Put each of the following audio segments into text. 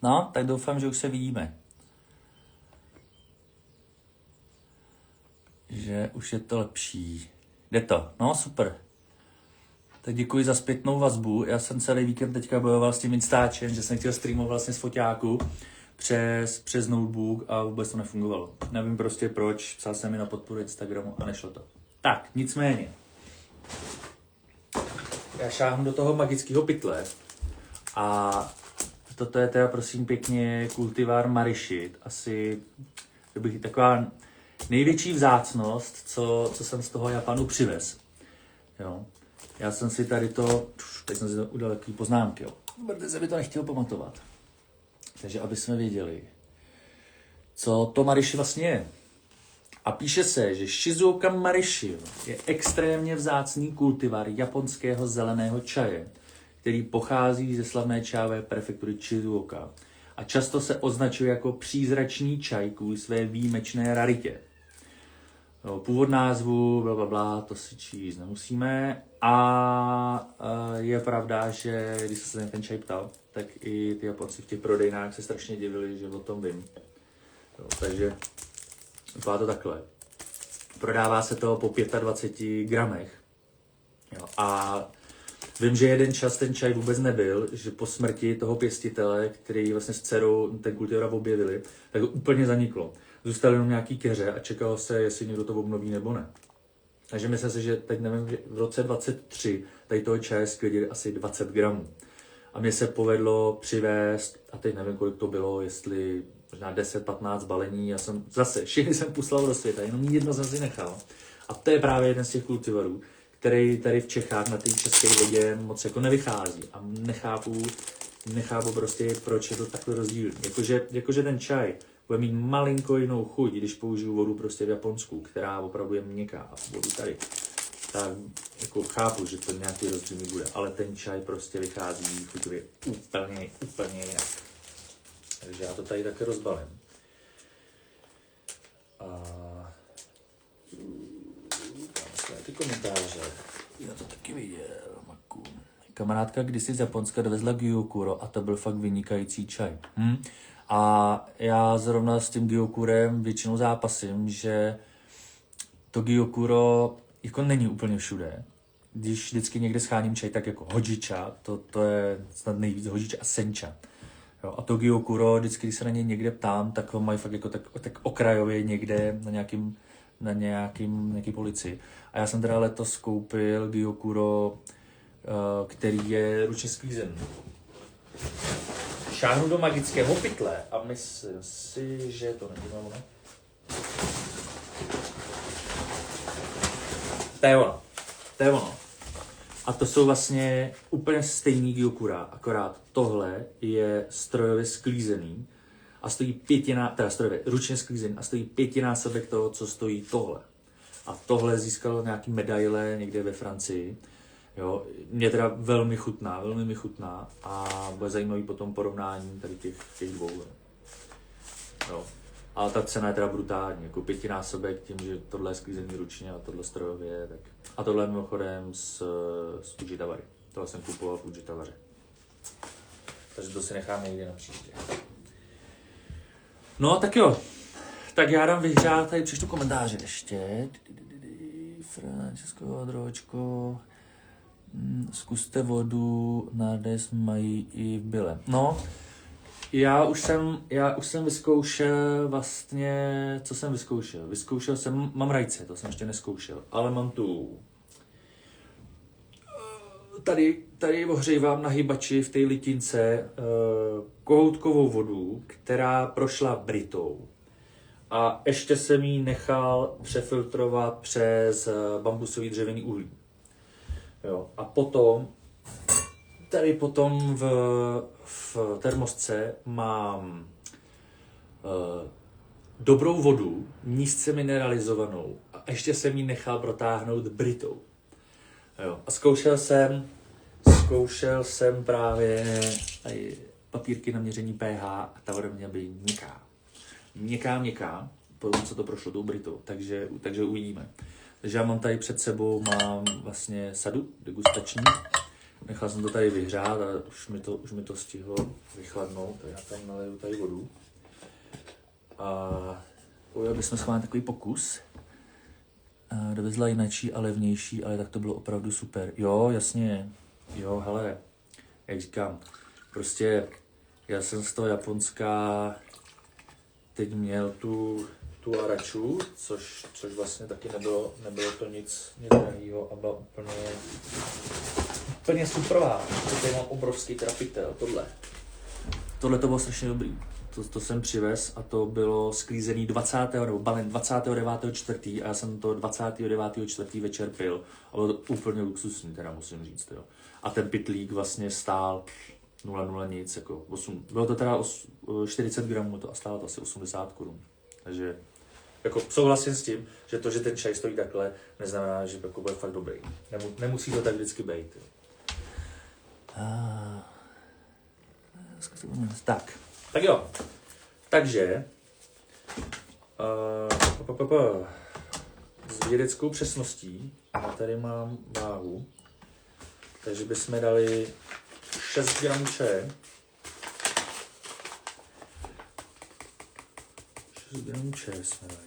No, tak doufám, že už se vidíme. Že už je to lepší. Jde to. No, super. Tak děkuji za zpětnou vazbu. Já jsem celý víkend teďka bojoval s tím Instačem, že jsem chtěl streamovat vlastně z foťáku přes notebook a vůbec to nefungovalo. Nevím prostě proč, psal jsem mi na podporu Instagramu a nešlo to. Tak, nicméně. Já šáhnu do toho magického pytle a toto je teda prosím pěkně kultivár Marishit. Asi to bych taková největší vzácnost, co jsem z toho Japanu přivez. Jo. Já jsem si tady to, teď jsem si to udal takový poznámky, jo. Protože se by to nechtěl pamatovat. Takže aby jsme věděli, co to Marishi vlastně je. A píše se, že Shizuoka Marishi je extrémně vzácný kultivar japonského zeleného čaje, který pochází ze slavné čajové prefektury Shizuoka a často se označuje jako přízračný čaj kvůli své výjimečné raritě. Původ názvu, blablabla, to si číst nemusíme. A je pravda, že když se ten čaj ptal, tak i ty Japonci v těch prodejnách se strašně divili, že o tom vím. Takže vypadá to takhle. Prodává se to po 25 gramech. Jo, a vím, že jeden čas ten čaj vůbec nebyl, že po smrti toho pěstitele, který vlastně s dcerou ten kultivar objevili, tak to úplně zaniklo. Zůstaly jenom nějaký keře a čekalo se, jestli někdo to obnoví nebo ne. Takže myslím si, že teď nevím, že v roce 23 tady toho čaje sklidili asi 20 gramů. A mně se povedlo přivést, a teď nevím, kolik to bylo, jestli možná 10-15 balení. Já jsem zase, všechny jsem poslal do světa, jenom jedno jsem si nechal. A to je právě jeden z těch kultivarů, který tady v Čechách na té české vodě moc jako nevychází. A nechápu prostě, proč je to takhle rozdílný. Jakože ten čaj bude mít malinko jinou chuť, když použiju vodu prostě v Japonsku, která opravdu je měkká a vodu tady. Tak jako chápu, že to nějaký rozdíl bude, ale ten čaj prostě vychází chuťově úplně jinak. Takže já to tady také rozbalím. A tam ty komentáře. Já to taky viděl, Maku. Kamarádka kdysi z Japonska dovezla gyokuro a to byl fakt vynikající čaj. A já zrovna s tím gyokurem většinou zápasím, že to gyokuro jako není úplně všude. Když vždycky někde scháním čaj, tak jako hojicha, to je snad nejvíc hojicha a sencha. Jo, a to gyokuro, vždycky, když se na něj někde ptám, tak ho mají fakt jako tak okrajově někde na nějaký polici. A já jsem teda letos koupil gyokuro, který je ručně sklízený. Šáhnu do magického pytle a myslím si, že to není ono. To je ono. A to jsou vlastně úplně stejný gyokura, akorát tohle je strojově sklízený a stojí ručně sklízený a stojí 5násobek toho, co stojí tohle. A tohle získalo nějaký medaile někde ve Francii. Jo, mě teda velmi mi chutná a bude zajímavý potom porovnání tady těch dvou. Jo. A ta cena je teda brutální, jako 5násobek tím, že tohle je sklízený ručně a tohle strojově. Tak. A tohle je mimochodem z Fujitawary. Tohle jsem kupoval v Fujitawaře. Takže to si nechám někde na příště. No tak jo, tak já dám vyhřát, tady přečtu komentáře ještě. Francesco Dročko. Zkuste vodu, nádes mají i v byle. No, já už jsem vyzkoušel vlastně, co jsem vyzkoušel? Vyzkoušel jsem, mám rajce, to jsem ještě neskoušel, ale mám tu, tady ohřejvám na hýbači v té litince kohoutkovou vodu, která prošla Britou. A ještě jsem ji nechal přefiltrovat přes bambusový dřevěný uhlí. Jo. A potom, tady potom v termosce mám dobrou vodu, nízce mineralizovanou a ještě jsem ji nechal protáhnout Britou. Jo. A zkoušel jsem právě tady papírky na měření pH a ta voda měla být měkká, potom co to prošlo tou Britou, takže uvidíme. Takže já mám tady před sebou, mám vlastně sadu degustační, Nechal jsem to tady vyhřát a už mi to stihlo vychladnout, tak já tam naleju tady vodu. A ujeli bychom schválně takový pokus. Dovezla jinačí a levnější, ale tak to bylo opravdu super. Jo, jasně, jo, hele, jak říkám, prostě já jsem z toho Japonska teď měl tu araču, což vlastně taky nebylo to nic drahýho a byla úplně superová. Tady mám obrovský trapitel, tohle to bylo strašně dobrý. To jsem přivez a to bylo sklízený 29.4. a já jsem to 29.4. večer pil. A bylo to úplně luxusní, teda musím říct. Jo. A ten pitlík vlastně stál 0,0 nic, jako 8, bylo to teda 40 gramů to a stálo to asi 80 korun. Takže jako souhlasím s tím, že to, že ten čaj stojí takhle, neznamená, že jako bude fakt dobrý. Nemusí to tak vždycky být. Jo. Tak jo. Takže s vědeckou přesností, a tady mám váhu, takže bychom dali 6 gramů čaje. 6 gramů čaje jsme dali.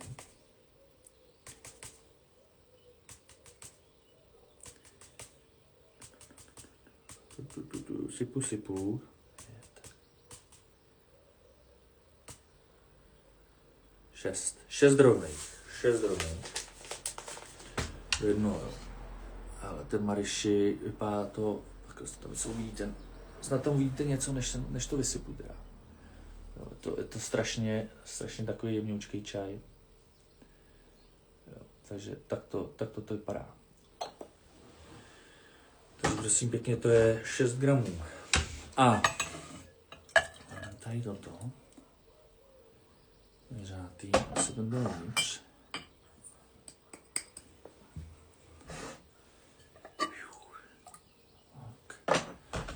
Sypu. 6 drobných. Do jednoho, jo. Ale ten Mariši vypadá to, snad tam vidíte něco, než to vysypu teda. Jo, je to strašně takový jemňoučký čaj. Jo, takže tak to vypadá. Takže prosím pěkně, to je 6 gramů. A tady toto. Vyřátý, asi to bylo víc. Tak.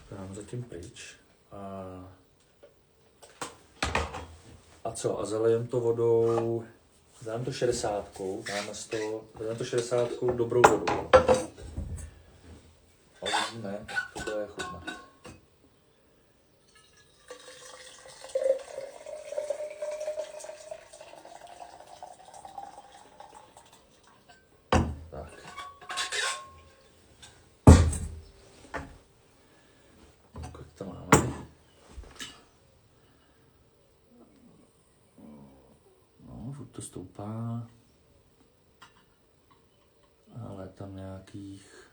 To dám zatím pryč. A co? A zalejem to vodou, dám to 60, dám to 60 dobrou vodou. A uvidíme, jak to bude chutnat. To stoupá, ale tam nějakých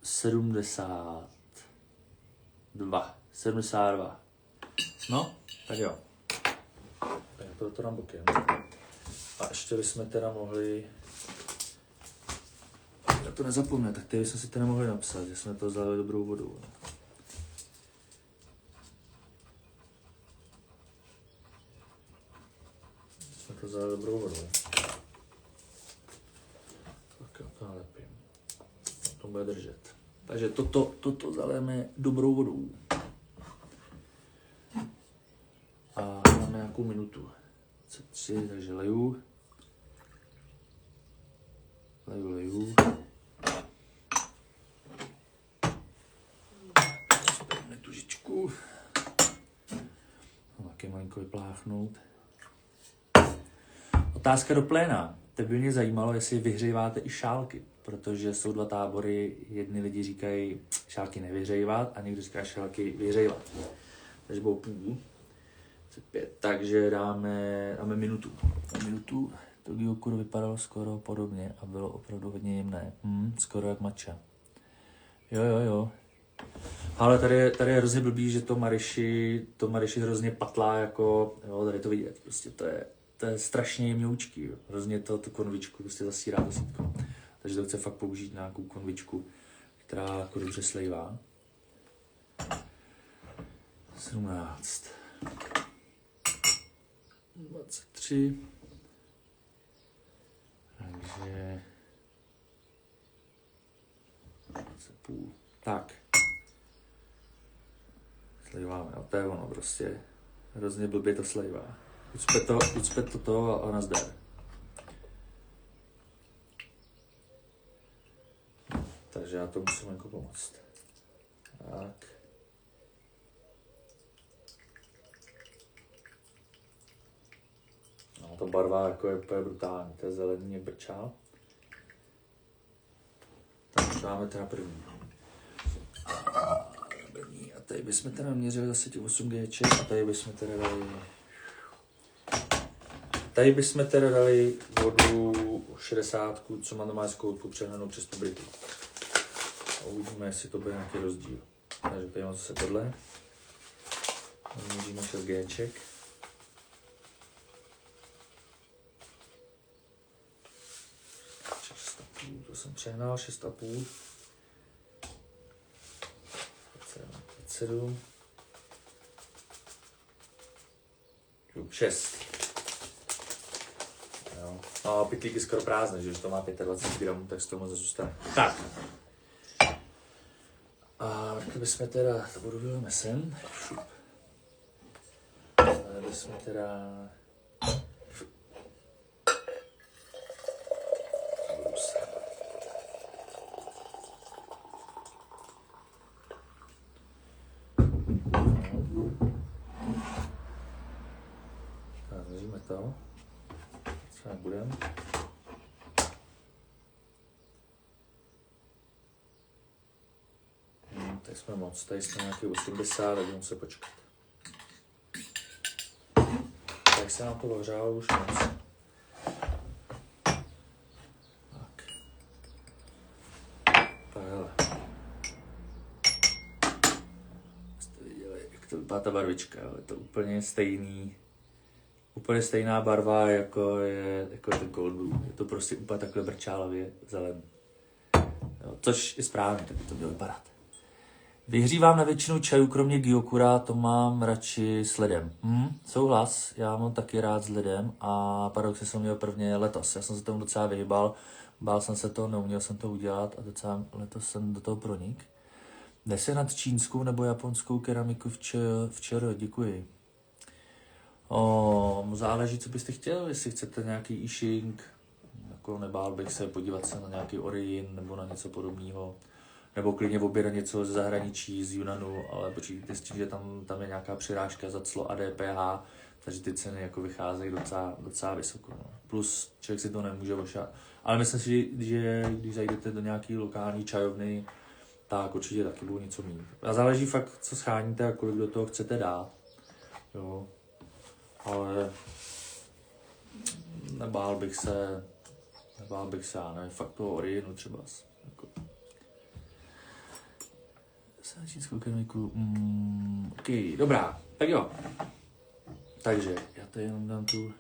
72. No, tak jo. Tak to dám bokem. A ještě bychom teda mohli, já to nezapomněl, tak tady bychom si teda mohli napsat, že jsme to zalili dobrou vodou. To za dobrou vodou. Tak jo, to nalepím. To bude držet. Takže toto zaléme dobrou vodou. A máme nějakou minutu. 3, takže leju. Spojíme tu žičku. Taky malinko vypláchnout. Otázka do pléna. Teď by mě zajímalo, jestli vyhříváte i šálky, protože jsou dva tábory. Jedni lidi říkají šálky nevyhřívat a někdo říká šálky vyhřívat. Takže bylo půl. 5. Takže dáme minutu. To gyokuro vypadalo skoro podobně a bylo opravdu hodně jemné. Skoro jak matcha. Jo. Ale tady je hrozně blbý, že to Mariši hrozně patlá, jako, jo, tady to vidět, prostě to je strašně jemňoučký, hrozně tu konvičku prostě zasírá to sítko. Takže to chce fakt použít nějakou konvičku, která jako dobře slejvá. 17. 23. Takže 20,5. Tak. Slejváme, jo, to je ono prostě. Hrozně blbě to slejvá. Ucpe to a nazdar. Takže já to musím jako pomoct. Tak. No, to barva jako je úplně brutální, to je zelený jak brčál. Tak dáme teda první. A tady bychom teda měřili zase těch 8 Gček a tady bychom teda dali... Tady bychom teda dali vodu 60, co má normální zkoutku přehnanou přes tu britu. A uvidíme, jestli to bude nějaký rozdíl. Takže tady mám zase tohle. Měříme 6 Gček. To jsem přehnal, 6,5. 7. 6. Jo. No, pytlík je skoro prázdný, že to má 25 gramů, tak z toho moc zůstane. Tak. A kdybychom teda, to vodu vylíme sem. Tady bychom teda... Zvěříme to. Co nebudeme. Tady jsme moc, tady jsme nějaký 80, tak budeme se počkat. Tak se nám to ohřálo už moc. Tak. Hele. Jste viděli, jak to vypadá ta barvička, jo? Je to úplně stejný. Úplně stejná barva, jako je ten cold brew. Je to prostě úplně takhle brčálově zelený. Jo, což je správně, tak by to mělo vypadat. Vyhřívám na většinu čajů, kromě gyokura, to mám radši s ledem. Souhlas, já mám taky rád s ledem a paradoxně jsem měl prvně letos. Já jsem se tomu docela vyhýbal, bál jsem se to, neuměl jsem to udělat a docela letos jsem do toho pronik. Jde se nad čínskou nebo japonskou keramiku včera, děkuji. Záleží, co byste chtěl, jestli chcete nějaký Yixing, jako nebál bych se podívat se na nějaký Origin nebo na něco podobného, nebo klidně objednat něco z zahraničí, z Yunanu, ale počítejte s tím, že tam je nějaká přirážka za clo a DPH, takže ty ceny jako vycházejí docela vysoko. No. Plus člověk si to nemůže ošat. Ale myslím si, že když zajdete do nějaký lokální čajovny, tak určitě taky budou něco mít. A záleží fakt, co scháníte a kolik do toho chcete dát. Jo. Ale nebál bych se, já nevím, fakt toho Originu třeba. Jako. Čínskou keramiku, ok, dobrá, tak jo. Takže, já tady jenom dám tu...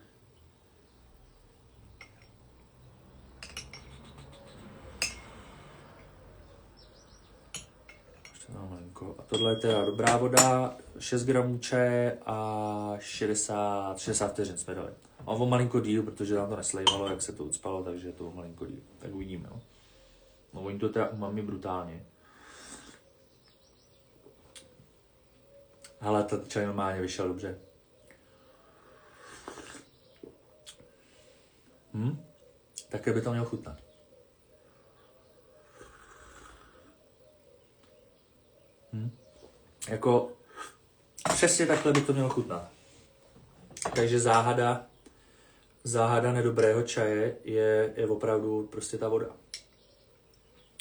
A tohle je teda dobrá voda, 6 gramů čaje a 60 vteřin jsme dali. Mám o malinko díl, protože nám to neslejvalo, jak se to ucpalo, takže je to o malinko díl. Tak uvidíme, no. No oni to teda umami brutálně. Hele, ta čaj normálně vyšel dobře. Také by to mělo chutnat. Jako přesně takhle by to mělo chutnat. Takže záhada nedobrého čaje je opravdu prostě ta voda.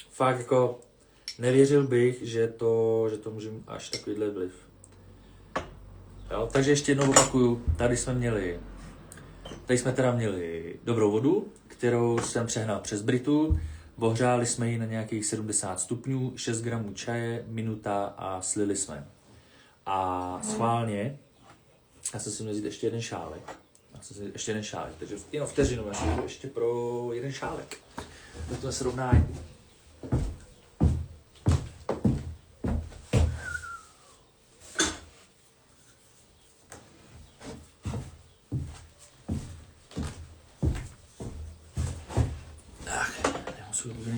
Fakt jako nevěřil bych, že to může mít až takovýhle vliv. Jo, takže ještě jednou opakuju, tady jsme teda měli dobrou vodu, kterou jsem přehnal přes britu, ohřáli jsme ji na nějakých 70 stupňů, 6 gramů čaje, minuta a slili jsme. A schválně, já jsem si měl vzít ještě jeden šálek, takže jenom vteřinu, já ještě pro jeden šálek. Do toho srovnání.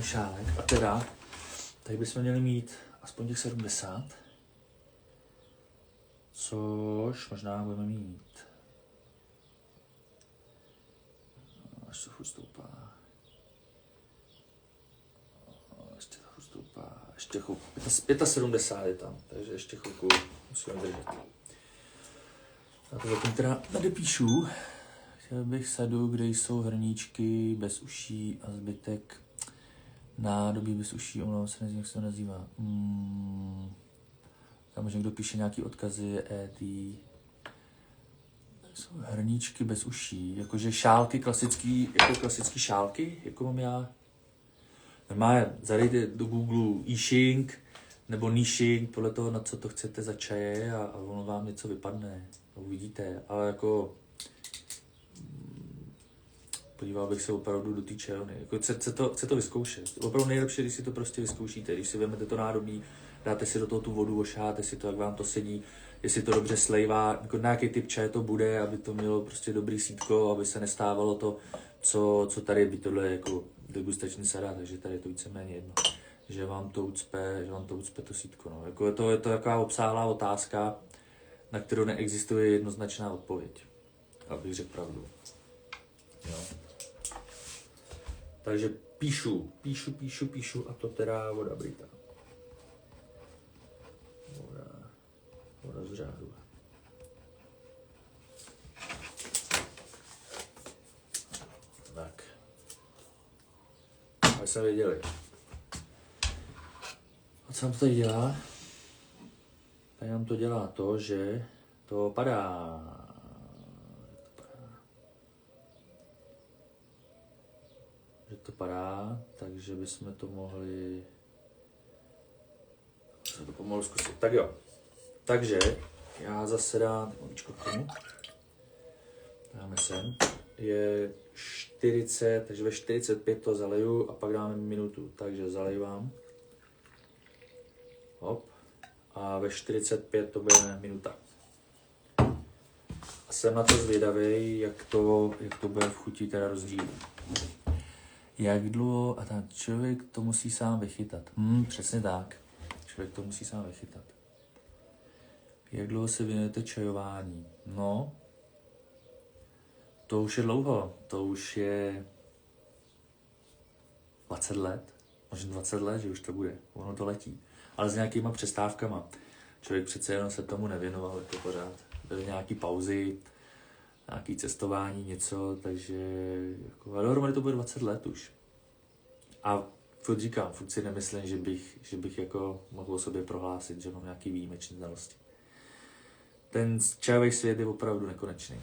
Šálek. A teda, tady bychom měli mít aspoň těch 70, což možná budeme mít. Až to furt stoupá. Ještě to furt stoupá. Ještě chvilku. 75 je tam, takže ještě chvilku musíme držet. Já to zatím teda nadepíšu. Chtěl bych sadu, kde jsou hrníčky bez uší a zbytek nádobí bez uší. Omlouvám se, nevím, jak se to nazývá. Tam už někdo píše nějaký odkazy, jsou hrníčky bez uší, jakože šálky klasický šálky, jako mám já. Normálně zadejte do Google Yixing nebo Nixing, podle toho, na co to chcete za čaje a ono vám něco vypadne. Uvidíte, ale jako podíval bych se opravdu do té čajovny. Jako chce to vyzkoušet. Opravdu nejlepší, když si to prostě vyzkoušíte. Když si vezmete to nádobí, dáte si do toho tu vodu, ošáháte si to, jak vám to sedí, jestli to dobře slejvá, jako na jaký typ čaje to bude, aby to mělo prostě dobrý sítko, aby se nestávalo to, co tady by tohle jako degustační sada, takže tady je to víceméně jedno. Že vám to ucpe to sítko. No. Jako je to taková obsáhlá otázka, na kterou neexistuje jednoznačná odpověď. Abych řekl pravdu. Jo. Takže píšu a to teda voda brýta. Voda z řádu. Tak. Aby jsme věděli. A co nám to tady dělá? Tady nám to dělá to, že to padá. Že to padá, takže bychom to mohli pomalu zkusit. Tak jo. Takže já zase dám maličko k tomu. Dáme sem. Je 40, takže ve 45 to zaleju a pak dáme minutu. Takže zalejvám. Hop. A ve 45 to bude minuta. A jsem na to zvědavý, jak to bude v chuti teda rozdílet. Jak dlouho, a ten člověk to musí sám vychytat. Přesně tak. Člověk to musí sám vychytat. Jak dlouho se věnujete čajování? No, to už je dlouho. To už je 20 let. Možná 20 let, že už to bude. Ono to letí. Ale s nějakýma přestávkama. Člověk přece jenom se tomu nevěnoval jako pořád. Byly nějaký pauzy, nějaký cestování, něco, takže jako, ale dohromady to bude 20 let už. A furt říkám, furt si nemyslím, že bych jako mohl o sobě prohlásit, že mám nějaký výjimečný znalosti. Ten čajový svět je opravdu nekonečný.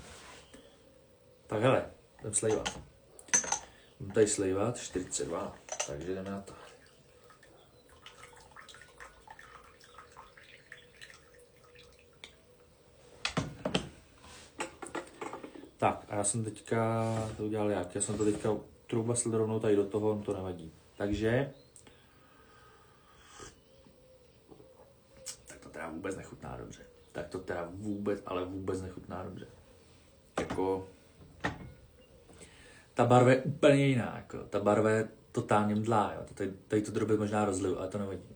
Tak hele, jdem slejvat. Jdem tady slejvat 42, takže jdeme na to. Tak a já jsem teďka to udělal jak? Já jsem to teďka troubasl rovnou tady do toho, to nevadí. Takže tak to teda vůbec nechutná dobře. Tak to teda vůbec nechutná dobře. Jako ta barva je úplně jiná, jako ta barva je totálně mdlá, jo. Tady to drobě možná rozliju, ale to nevadí.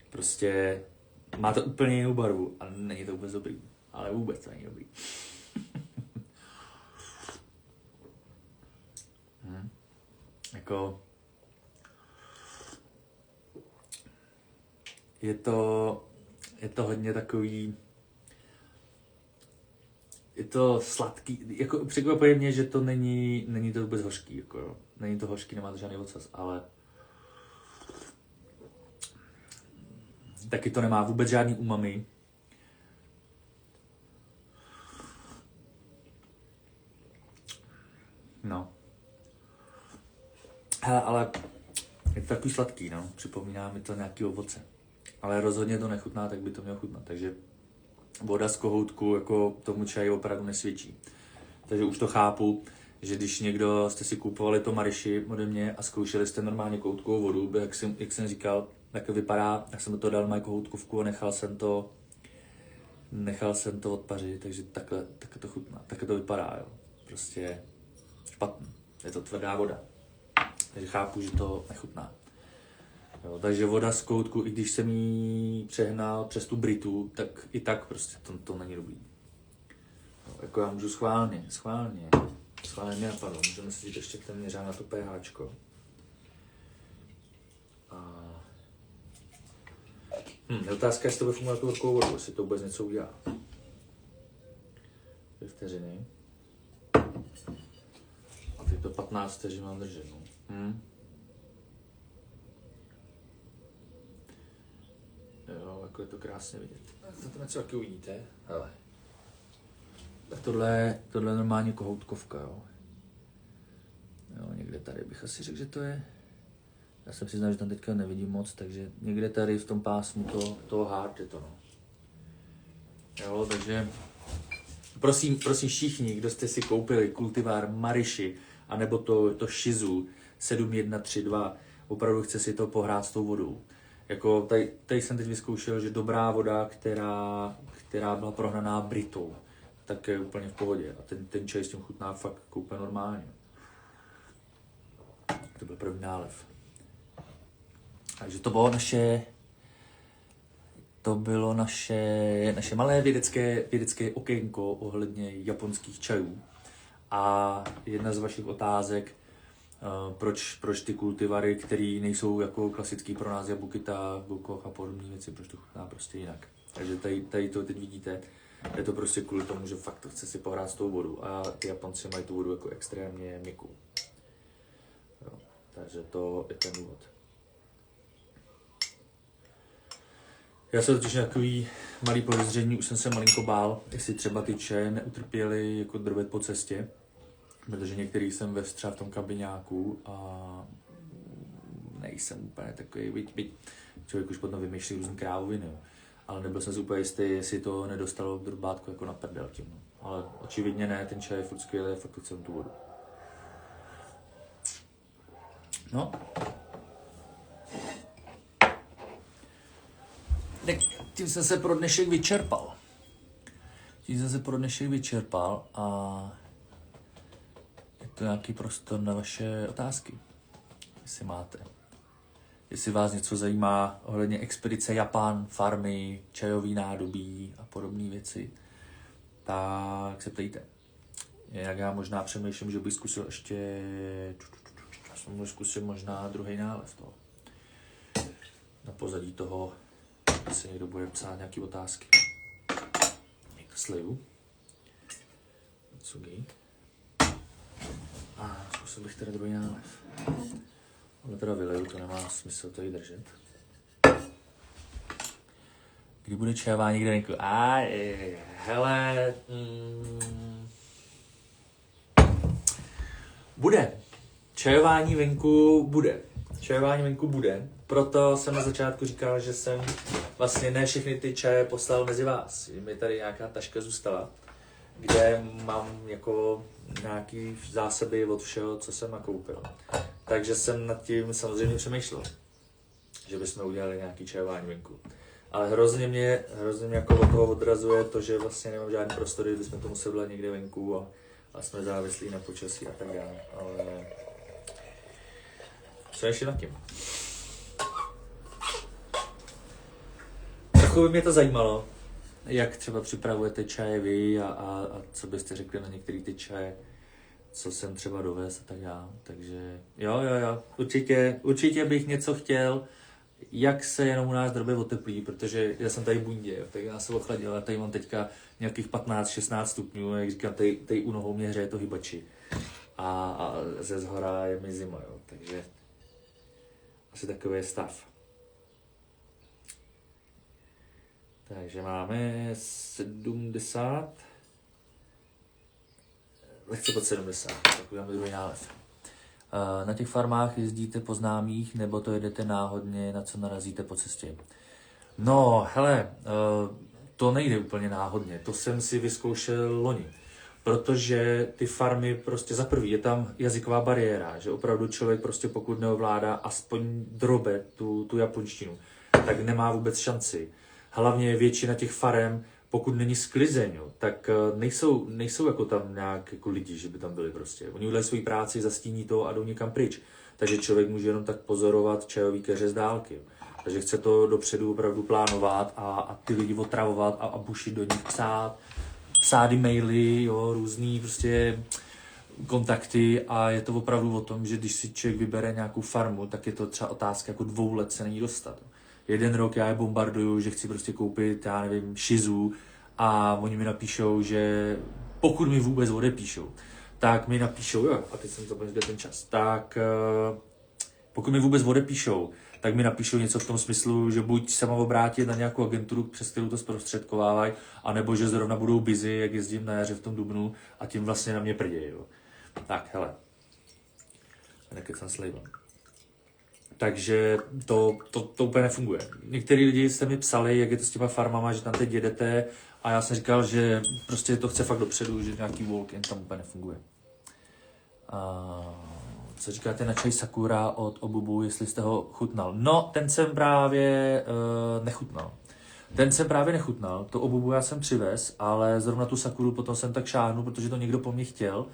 Prostě má to úplně jinou barvu a není to vůbec dobrý. Ale vůbec to není dobrý. Jako je to hodně takový, je to sladký, jako překvapuje mě, že to není to vůbec hořký, jako jo. Není to hořký, nemá to žádný ocas, ale taky to nemá vůbec žádný umami. No. Hele, ale je to takový sladký, no. Připomíná mi to nějaký ovoce. Ale rozhodně to nechutná, tak by to mělo chutnat. Takže voda z kohoutku jako tomu čaji opravdu nesvědčí. Takže už to chápu, že když někdo jste si kupovali to Mariši ode mě a zkoušeli jste normálně kohoutkovou vodu, jak jsem říkal, tak to vypadá, tak jsem do toho dal moji kohoutkovku a nechal jsem to odpařit, takže takhle to chutná, takhle to vypadá, jo. Prostě špatný. Je to tvrdá voda. Takže chápu, že to nechutná. Jo, takže voda z kohoutku, i když jsem ji přehnal přes tu britu, tak i tak prostě to není dobrý. Jo, jako já můžu schválně mě napadlo, můžeme si říct ještě ten měřák na to pHčko. A Otázka, jestli to bude fungovat jako horkou vodu, jestli to vůbec něco udělá. 2 vteřiny. A teď to 15 vteřin mám držet. No. Jo, jako je to krásně vidět. To tam něco taky uvidíte. Hele. Tak tohle je normálně kohoutkovka, jo. Jo, někde tady bych asi řekl, že to je. Já jsem si znal, že tam teďka nevidím moc, takže někde tady v tom pásmu toho hard je to, no. Jo, takže prosím všichni, kdo jste si koupili kultivár Mariši, anebo to Shizu 7132, opravdu chce si to pohrát s tou vodou. Jako tady jsem teď vyzkoušel, že dobrá voda, která byla prohnaná Britou, tak je úplně v pohodě. A ten čaj s tím chutná fakt úplně normálně. To byl první nálev. Takže to bylo naše malé vědecké okénko ohledně japonských čajů. A jedna z vašich otázek, proč ty kultivary, které nejsou jako klasický pro nás Jabukita, Bulkoch a podobné věci, proč to chutná prostě jinak. Takže tady to teď vidíte, je to prostě kvůli tomu, že fakt to chce si pohrát s tou vodu a ty Japonci mají tu vodu jako extrémně měkkou. Jo, takže to je ten důvod. Já jsem totiž takový malý podezření, už jsem se malinko bál, jestli třeba ty čaje neutrpěly jako drvet po cestě, protože některý jsem ve třeba v tom kabiňáku a nejsem úplně takový, byť člověk už potom vymýšlí různý krávoviny, jo. Ale nebyl jsem si úplně jistý, jestli to nedostalo v drobátku jako na prdel tím. No. Ale očividně ne, ten čaj je furt skvělý, fakt to chce tu vodu. No. Tak tím jsem se pro dnešek vyčerpal. A je to nějaký prostor na vaše otázky, jestli máte. Jestli vás něco zajímá ohledně expedice Japan, farmy, čajový nádobí a podobné věci, tak se ptejte. Jinak já možná přemýšlím, že bych zkusil ještě, možná druhý nálev toho. Na pozadí toho se někdo bude psát nějaké otázky. Někdo slivu. Tsugi. A zkusil bych teda druhý nálev. Ale teda vyleju, to nemá smysl tady držet. Kdy bude čajování, kde venku? Hele, bude. Čajování venku bude. Proto jsem na začátku říkal, že jsem vlastně ne všechny ty čaje poslal mezi vás. Mi tady nějaká taška zůstala, kde mám jako nějaký zásoby od všeho, co jsem nakoupil. Takže jsem nad tím samozřejmě přemýšlel, že bychom udělali nějaký čajování venku. Ale hrozně mě jako od toho odrazuje to, že vlastně nemám žádný prostor, kdy bychom to museli dělat někde venku a jsme závislí na počasí a tak dále. Ale přemýšlím nad tím. Trochu by mě to zajímalo, jak třeba připravujete čaje vy a co byste řekli na některé ty čaje, co jsem třeba dovez a tak dále. Takže jo, určitě bych něco chtěl, jak se jenom u nás drobě oteplí, protože já jsem tady v bundě, tak já se ochladil a tady mám teďka nějakých 15-16 stupňů, jak říkám, tady u nohou mě hřeje to hybači. A ze zhora je mi zima, jo, takže asi takový je stav. Takže máme 70, lehce pod 70, tak uděláme druhý nálev. Na těch farmách jezdíte po známých, nebo to jedete náhodně, na co narazíte po cestě? No, hele, to nejde úplně náhodně, to jsem si vyzkoušel loni. Protože ty farmy prostě za prvý je tam jazyková bariéra, že opravdu člověk prostě pokud neovládá aspoň drobe tu japonštinu, tak nemá vůbec šanci. Hlavně většina těch farem, pokud není sklizeň, jo, tak nejsou jako tam nějak jako lidi, že by tam byli prostě. Oni udělají svoji práci, zastíní to a jdou někam pryč. Takže člověk může jenom tak pozorovat čajový keře z dálky. Jo. Takže chce to dopředu opravdu plánovat a ty lidi otravovat a bušit do nich, psát e-maily, jo, různý prostě kontakty a je to opravdu o tom, že když si člověk vybere nějakou farmu, tak je to třeba otázka jako 2 let se není dostat. jeden rok já je bombarduju, že chci prostě koupit, já nevím, šizu a oni mi napíšou, že pokud mi vůbec odepíšou, tak mi napíšou, jo, a teď jsem zapomněl ten čas, tak pokud mi vůbec odepíšou, tak mi napíšou něco v tom smyslu, že buď se mám obrátit na nějakou agenturu, přes kterou to zprostředkovávají, anebo že zrovna budou busy, jak jezdím na jaře v tom dubnu a tím vlastně na mě prdějí. Jo. Tak, hele. Nekecám slejva. Takže to úplně nefunguje. Některý lidi jste mi psali, jak je to s těma farmama, že tam teď jedete a já jsem říkal, že prostě to chce fakt dopředu, že nějaký walk-in tam úplně nefunguje. Co říkáte na čaj Sakura od Obubu, jestli jste ho chutnal? No, ten jsem právě nechutnal. To Obubu já jsem přivez, ale zrovna tu Sakuru potom jsem tak šáhnul, protože to někdo po mně chtěl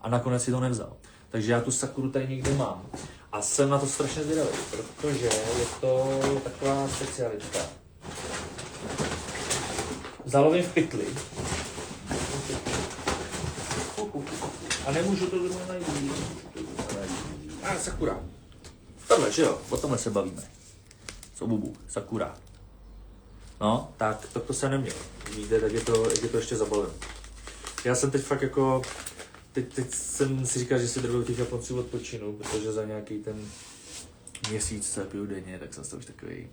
a nakonec si to nevzal. Takže já tu Sakuru tady někde mám. A jsem na to strašně zvědavý, protože je to taková specialitka. Vzalo mi v pytli. A nemůžu to zrovna najít. Sakura. Tohle, že jo? O tomhle se bavíme. S Obubu. Sakura. No, tak to jsem neměl. Víte, tak jak je to ještě zabaveno. Já jsem teď fakt jako... Teď jsem si říkal, že si drvou těch Japonců odpočinu, protože za nějaký ten měsíc, co piju denně, tak jsem to už takový...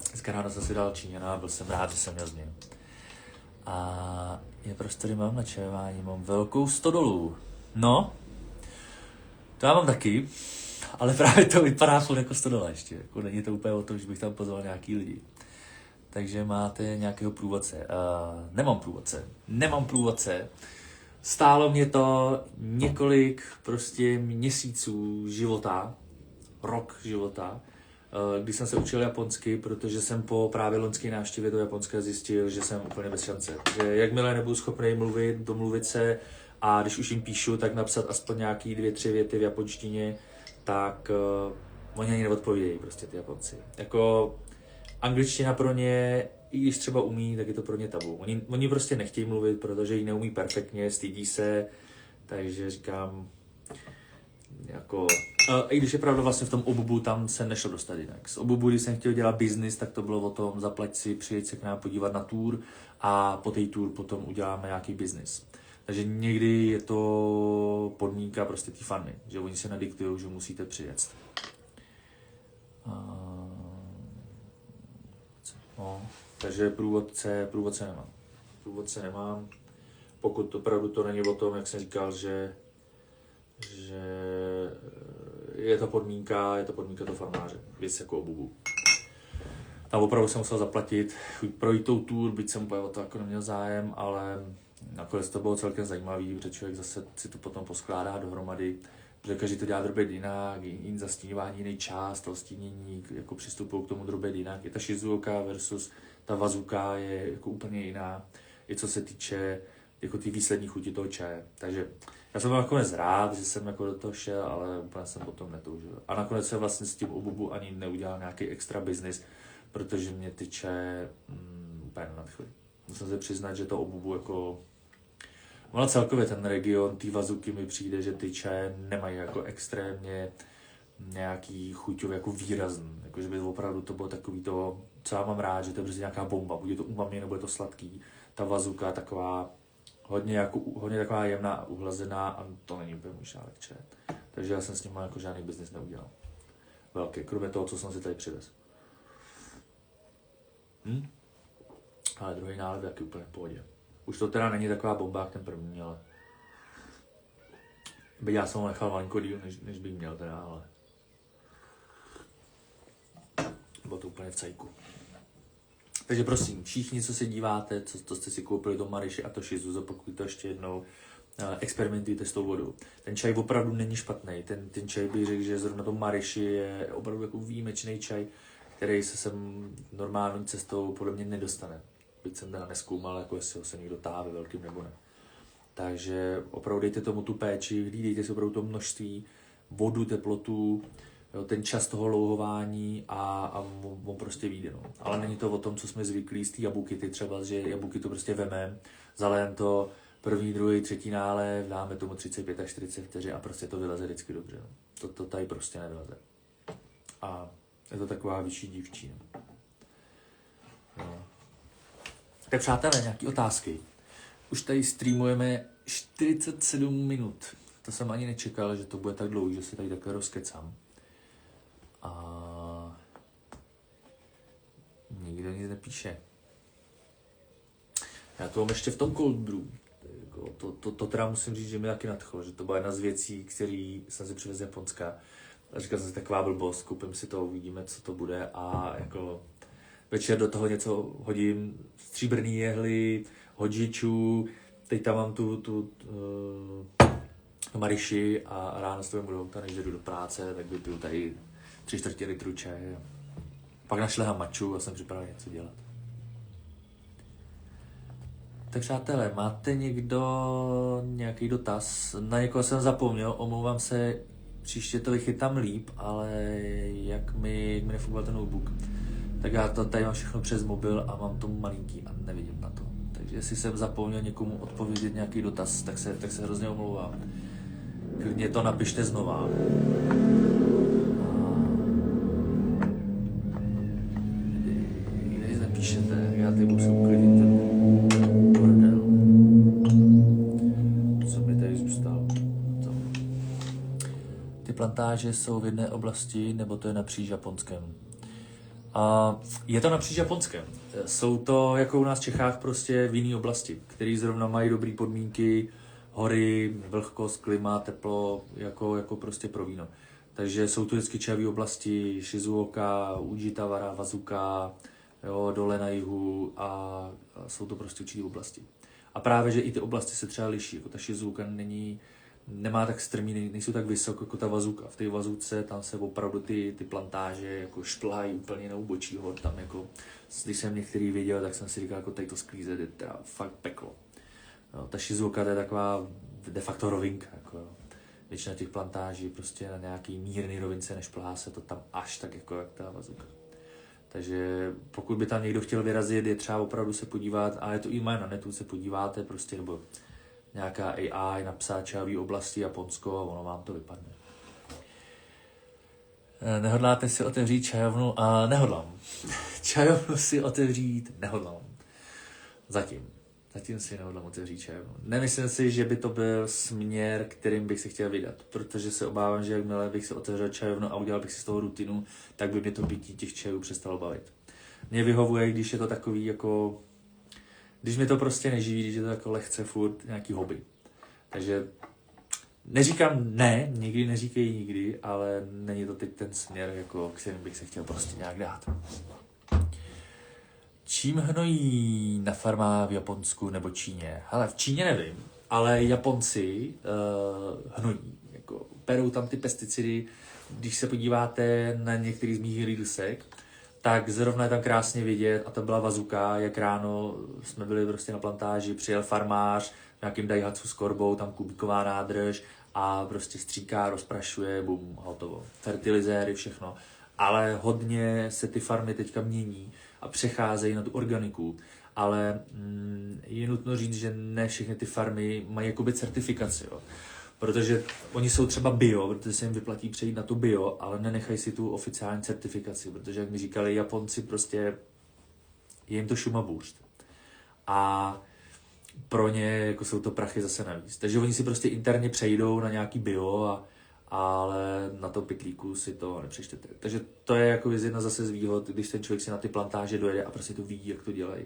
Dneska ráno jsem si dal Číňana a byl jsem rád, že jsem měl změnu. A je prostory mám na čajování, mám velkou stodolu. No, to já mám taky, ale právě to vypadá furt jako stodola ještě. Jako není to úplně o tom, že bych tam pozval nějaký lidi. Takže máte nějakého průvodce. Nemám průvodce. Stálo mě to několik prostě měsíců života, rok života, když jsem se učil japonsky, protože jsem po právě loňské návštěvě do Japonska zjistil, že jsem úplně bez šance. Že jakmile nebudu schopný domluvit se a když už jim píšu, tak napsat aspoň nějaký 2-3 věty v japonštině, tak oni ani neodpovídají prostě ty Japonci. Jako angličtina pro ně, i když třeba umí, tak je to pro ně tabu. Oni prostě nechtějí mluvit, protože ji neumí perfektně, stydí se, takže říkám, jako... I když je pravda vlastně v tom Obubu, tam se nešlo dostat jinak. Z Obubu, když jsem chtěl dělat biznis, tak to bylo o tom, zaplať si, přijeď se k nám podívat na tour a po té tour potom uděláme nějaký biznis. Takže někdy je to podmínka prostě ty fany, že oni se nadiktujou, že musíte přijet. No, takže průvodce nemám. Pokud opravdu to není o tom, jak jsem říkal, že je to podmínka toho farmáře, věc jako Obubu. Tam opravdu jsem musel zaplatit, projít tou tour, byť jsem úplně o to jako neměl zájem, ale nakonec to bylo celkem zajímavý, protože člověk zase si to potom poskládá dohromady, protože každý to dělá drobě jinak, jiný zastíňování, jiný čas, to stínění, jako přistupují k tomu drobě jinak. Je ta Shizuoka versus ta Wazuka je jako úplně jiná, i co se týče jako ty výslední chuti toho čaje. Takže já jsem nakonec rád, že jsem jako do toho šel, ale úplně jsem potom netoužil. A nakonec jsem vlastně s tím Obubu ani neudělal nějaký extra business, protože mě ty čaje úplně nenadchly. Musím se přiznat, že to Obubu jako... Ono celkově ten region, ty Wazuky mi přijde, že ty čaje nemají jako extrémně nějaký chuťový jako výrazný. Jako, že by opravdu to bylo takový to, co já mám rád, že to je prostě nějaká bomba. Buď je to umami, nebo je to sladký. Ta Wazuka taková hodně taková jemná, uhlazená a to není úplně můj šálek čaje. Takže já jsem s ním jako žádný biznis neudělal. Velký, kromě toho, co jsem si tady přivez. Ale druhý nálev je úplně v pohodě. Už to teda není taková bomba, jak ten první, ale... Byť já jsem ho nechal malinko díl, než bych měl teda, ale... Bylo to úplně v cajku. Takže prosím, všichni, co se díváte, co jste si koupili to Mariši a to Shizu, zopakujte to ještě jednou, experimentujte s tou vodou. Ten čaj opravdu není špatný. Ten čaj bych řekl, že zrovna to Mariši je opravdu jako výjimečný čaj, který se sem normální cestou podle mě nedostane. Byť jsem teda nezkoumal, jako jestli ho se někdo táhne velkým nebo ne. Takže opravdu dejte tomu tu péči, hlídejte si opravdu to množství, vodu, teplotu, jo, ten čas toho louhování a on prostě vyjde. No. Ale není to o tom, co jsme zvyklí z té jabuky, třeba, že jabuky to prostě vemem, zalejeme to první, druhý, třetí nálev, dáme tomu 35 až 40 vteřin a prostě to vyleze vždycky dobře. No. To tady prostě nevyleze. A je to taková vyšší dívčí. No. Tak přátelé, nějaký otázky. Už tady streamujeme 47 minut. To jsem ani nečekal, že to bude tak dlouho, že se tady takhle rozkecám. A nikdo nic nepíše. Já to mám ještě v tom cold brew. To teda musím říct, že mi taky nadchlo, že to byla jedna z věcí, které jsem si přivezl z Japonska. A říkal jsem si, taková blbost, koupím si to, uvidíme, co to bude a jako večer do toho něco hodím, stříbrný jehly, hodžičů, teď tam mám tu mariši a ráno s toho budu auta, než jdu do práce, tak vypiju tady 3/4 litru čaje. Pak našlehám maču a jsem připraven něco dělat. Tak přátelé, máte někdo nějaký dotaz? Na někoho jsem zapomněl, omlouvám se, příště to vychytám líp, ale jak mi nefungoval ten notebook, tak já to tady mám všechno přes mobil a mám to malinký a nevidím na to. Takže jestli jsem zapomněl někomu odpovědět nějaký dotaz, tak se hrozně omlouvám. Klidně to napište znova. Když napíšete, já tady musím uklidit ten bordel. Co mi tady zůstalo? Ty plantáže jsou v jedné oblasti, nebo to je napříč Japonskem? Je to napříč Japonskem. Jsou to, jako u nás v Čechách, prostě v jiné oblasti, které zrovna mají dobré podmínky, hory, vlhkost, klima, teplo, jako prostě pro víno. Takže jsou to vždycky čajové oblasti, Shizuoka, Ujitawara, Wazuka, jo, dole na jihu a jsou to prostě určité oblasti. A právě, že i ty oblasti se třeba liší, jako ta Shizuoka nemá tak strmý, nejsou tak vysoko jako ta Wazuka. V té Wazuce tam se opravdu ty plantáže jako šplhají úplně na úbočí hor. Tam jako, když jsem některý viděl, tak jsem si říkal, jako tady to sklízet je teda fakt peklo. No, ta Shizuoka to je taková de facto rovinka. Jako, většina těch plantáží prostě na nějaký mírný rovince nešplhá se to tam až tak jako jak ta Wazuka. Takže pokud by tam někdo chtěl vyrazit, je třeba opravdu se podívat, a je to i na netu, se podíváte prostě, nebo nějaká AI napsat čajové oblasti Japonsko a ono vám to vypadne. Nehodláte si otevřít čajovnu? A nehodlám. Čajovnu si otevřít nehodlám. Zatím si nehodlám otevřít čajovnu. Nemyslím si, že by to byl směr, kterým bych se chtěl vydat, protože se obávám, že jakmile bych se otevřel čajovnu a udělal bych si z toho rutinu, tak by mě to pití těch čajů přestalo bavit. Mě vyhovuje, když je to takový jako... Když mě to prostě neživí, když je to jako lehce furt nějaký hobby. Takže neříkám ne, nikdy neříkej nikdy, ale není to teď ten směr, jako, kterým bych se chtěl prostě nějak dát. Čím hnojí na farmách v Japonsku nebo Číně? Hele, v Číně nevím, ale Japonci hnojí. Jako, perou tam ty pesticidy, když se podíváte na některý z mých reelsek, tak zrovna je tam krásně vidět, a to byla Wazuka, jak ráno jsme byli prostě na plantáži, přijel farmář, nějakým Daihatsu s korbou, tam kubíková nádrž a prostě stříká, rozprašuje, bum, hotovo. Fertilizéry, všechno. Ale hodně se ty farmy teďka mění a přecházejí na tu organiku. Ale je nutno říct, že ne všechny ty farmy mají jakoby certifikaci, jo. Protože oni jsou třeba bio, protože se jim vyplatí přejít na tu bio, ale nenechají si tu oficiální certifikaci, protože jak mi říkali Japonci, prostě je jim to šumabůřt. A pro ně jako jsou to prachy zase navíc. Takže oni si prostě interně přejdou na nějaký bio, ale na tom pytlíku si to nepřečtete. Takže to je jako jedna zase z výhod, když ten člověk si na ty plantáže dojede a prostě to ví, jak to dělají.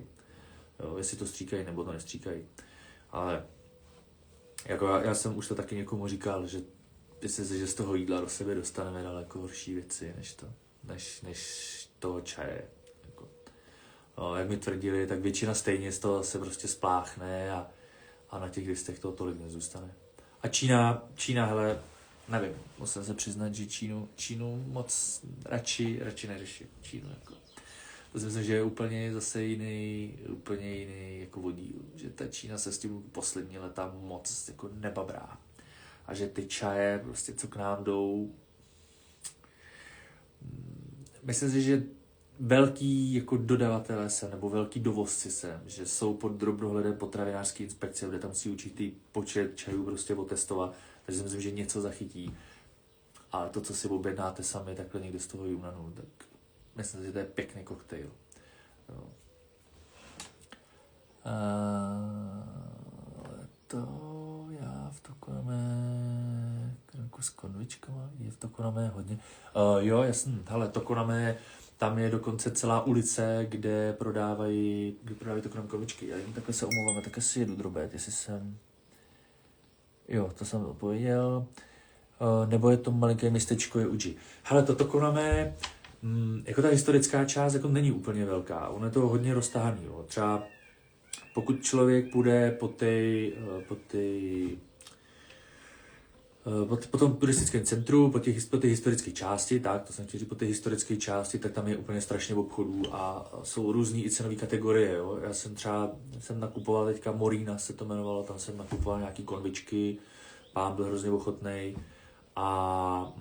Jo, jestli to stříkají nebo to nestříkají. Ale jako já jsem už to taky někomu říkal, že myslím si, že z toho jídla do sebe dostaneme daleko horší věci, než toho čaje. Jako, no, jak mi tvrdili, tak většina stejně z toho se prostě spláchne a na těch listech toho tolik nezůstane. A Čína, hele, nevím, musím se přiznat, že Čínu moc radši neřeším. Čínu, jako. To si myslím, že je úplně zase jiný jako vodíl, že ta Čína se s tím poslední leta moc jako nebabrá. A že ty čaje, prostě co k nám jdou, myslím si, že velký jako dodavatelé sem, nebo velký dovozci sem, že jsou pod drobnohledem potravinářské inspekce, kde tam si určitý počet čajů prostě otestovat, takže si myslím, že něco zachytí. Ale to, co si objednáte sami, takhle někde z toho Junanu, tak myslím si, že to je pěkný koktejl. Jo. To já v Tokoname kránku s konvičkama, je v Tokoname hodně. Jo, jasný, hele, Tokoname, tam je dokonce celá ulice, kde prodávají Tokoname konvičky. Já jim takhle se omlouvám, takhle si jedu drobet, jestli jsem... Jo, to jsem odpověděl. Nebo je to malinké městečko je Uji. Hele, to Tokoname, jako ta historická část jako není úplně velká, ono je to hodně roztahaný, jo. Třeba pokud člověk půjde po tom turistickém centru, po té historické části, tak, to jsem chtěl říct, po té historické části, tak tam je úplně strašně obchodů a jsou různý i cenové kategorie, jo. Já jsem nakupoval teďka Morina se to jmenovalo, tam jsem nakupoval nějaký konvičky, pán byl hrozně ochotnej a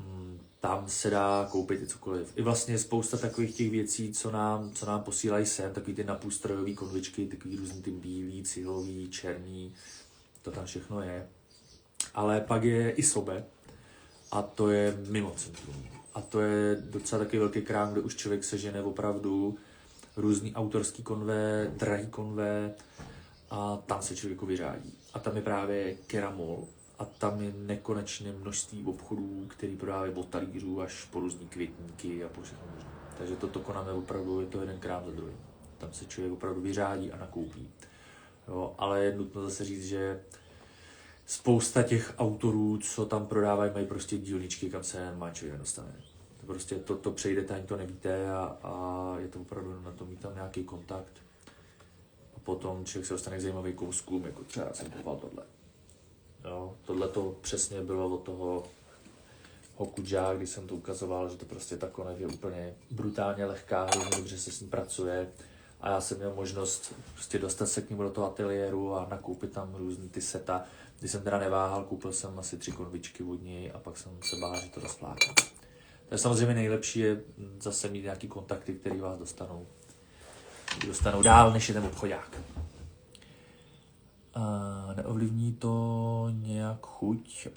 tam se dá koupit i cokoliv. I vlastně spousta takových těch věcí, co nám posílají sem, takový ty napůstrojový konvičky, takový různý ty bílý, cihlový, černý, to tam všechno je. Ale pak je i Sobe a to je mimo centrum. A to je docela takový velký krám, kde už člověk sežene opravdu různý autorský konvé, drahý konvé a tam se člověk jako vyřádí. A tam je právě Keramol a tam je nekonečné množství obchodů, který prodávají od talířů až po různý květníky a po všechno možné. Takže to Tokoname opravdu je to jeden krám za druhým. Tam se člověk opravdu vyřádí a nakoupí. Jo, ale je nutno zase říct, že spousta těch autorů, co tam prodávají, mají prostě dílničky, kam se má člověk nedostane. To prostě to přejdete, ani to nevíte a je to opravdu na to mít tam nějaký kontakt. A potom člověk se dostane k zajímavým kouskům, jako třeba jsem kupoval tohle. Jo, tohle to přesně bylo od toho Hokudža, když jsem to ukazoval, že to prostě ta konev je úplně brutálně lehká, hrozně dobře se s ní pracuje. A já jsem měl možnost prostě dostat se k němu do toho ateliéru a nakoupit tam různý ty seta. Když jsem teda neváhal, koupil jsem asi 3 konvičky od něj a pak jsem se bál, že to rozflákám. Takže samozřejmě nejlepší je zase mít nějaký kontakty, který vás dostanou dál, než je ten obchodák. Neovlivní to nějak chuť?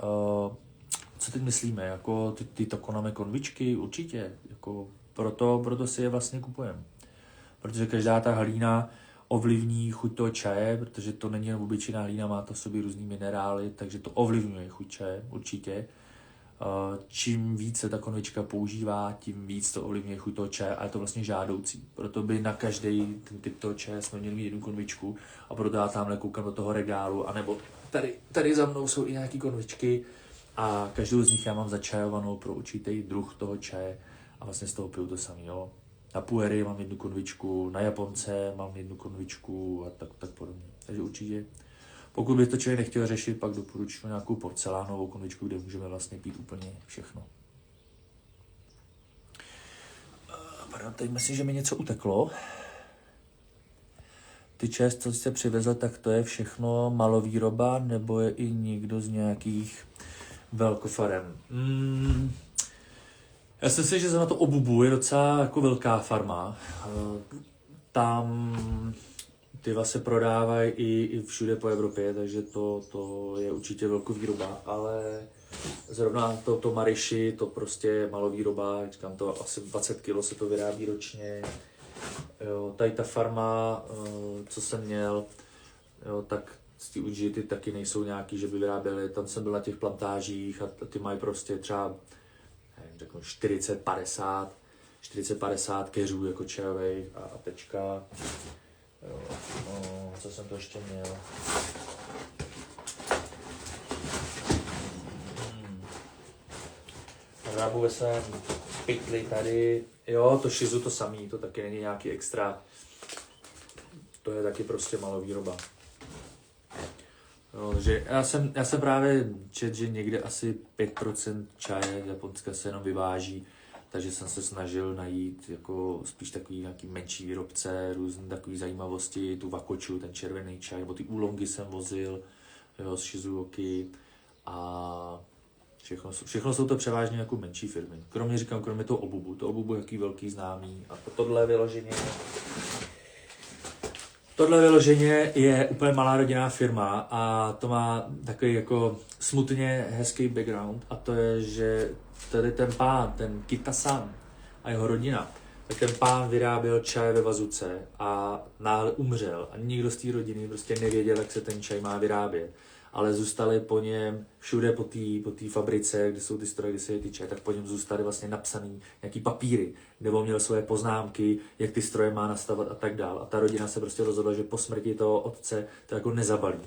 Co teď myslíme? Jako ty Tokoname konvičky? Určitě. Jako proto si je vlastně kupujeme. Protože každá ta hlína ovlivní chuť toho čaje, protože to není jenom obyčejná hlína, má to v sobě různý minerály, takže to ovlivňuje chuť čaje, určitě. Čím víc se ta konvička používá, tím víc to ovlivňuje chuť toho čaje a je to vlastně žádoucí. Proto by na každý ten typ toho čaje jsme měli mít jednu konvičku a proto já tamhle koukám do toho regálu, anebo tady za mnou jsou i nějaký konvičky a každou z nich já mám začajovanou pro určitý druh toho čaje a vlastně z toho piju to samý, jo. Na puery mám jednu konvičku, na Japonce mám jednu konvičku a tak podobně. Takže určitě, pokud by to člověk nechtěl řešit, pak doporučuji nějakou porcelánovou konvičku, kde můžeme vlastně pít úplně všechno. Pardon, teď myslím, že mi něco uteklo. Ty čaje, co jste přivezl, tak to je všechno malovýroba, nebo je i někdo z nějakých velkofarem? Já si myslím, že na to Obubu je docela jako velká farma. Tam ty vlastně prodávají i všude po Evropě, takže to je určitě velkovýroba, ale zrovna to Mariši, to prostě je malovýroba, říkám to asi 20 kg se to vyrábí ročně. Jo, tady ta farma, co jsem měl, jo, tak ty Uji ty taky nejsou nějaký, že by vyráběli, tam jsem byl na těch plantážích a ty mají prostě třeba řeknu 40-50 keřů jako čajových a tečka. Jo, no, co jsem to ještě měl? Hrabu ve svém pytli tady. Jo, to Shizu to samý, to taky není nějaký extra. To je taky prostě malovýroba. Jo, že já jsem právě četl, že někde asi 5% čaje Japonska se jenom vyváží, takže jsem se snažil najít jako spíš takový nějaký menší výrobce, různé takové zajímavosti, tu Wakochu, ten červený čaj, nebo ty úlongy jsem vozil, jo, z Shizuoki a všechno jsou to převážně jako menší firmy. Kromě toho Obubu, to Obubu je jaký velký známý a tohle vyloženě je úplně malá rodinná firma a to má takový jako smutně hezký background a to je, že tady ten pán, ten Kita-san a jeho rodina, tak ten pán vyráběl čaj ve vazuce a náhle umřel a nikdo z té rodiny prostě nevěděl, jak se ten čaj má vyrábět. Ale zůstaly po něm všude po té fabrice, kde jsou ty stroje, kde se je ty čaj, tak po něm zůstaly vlastně napsaný nějaký papíry, kde on měl svoje poznámky, jak ty stroje má nastavovat a tak dál. A ta rodina se prostě rozhodla, že po smrti toho otce to jako nezabalí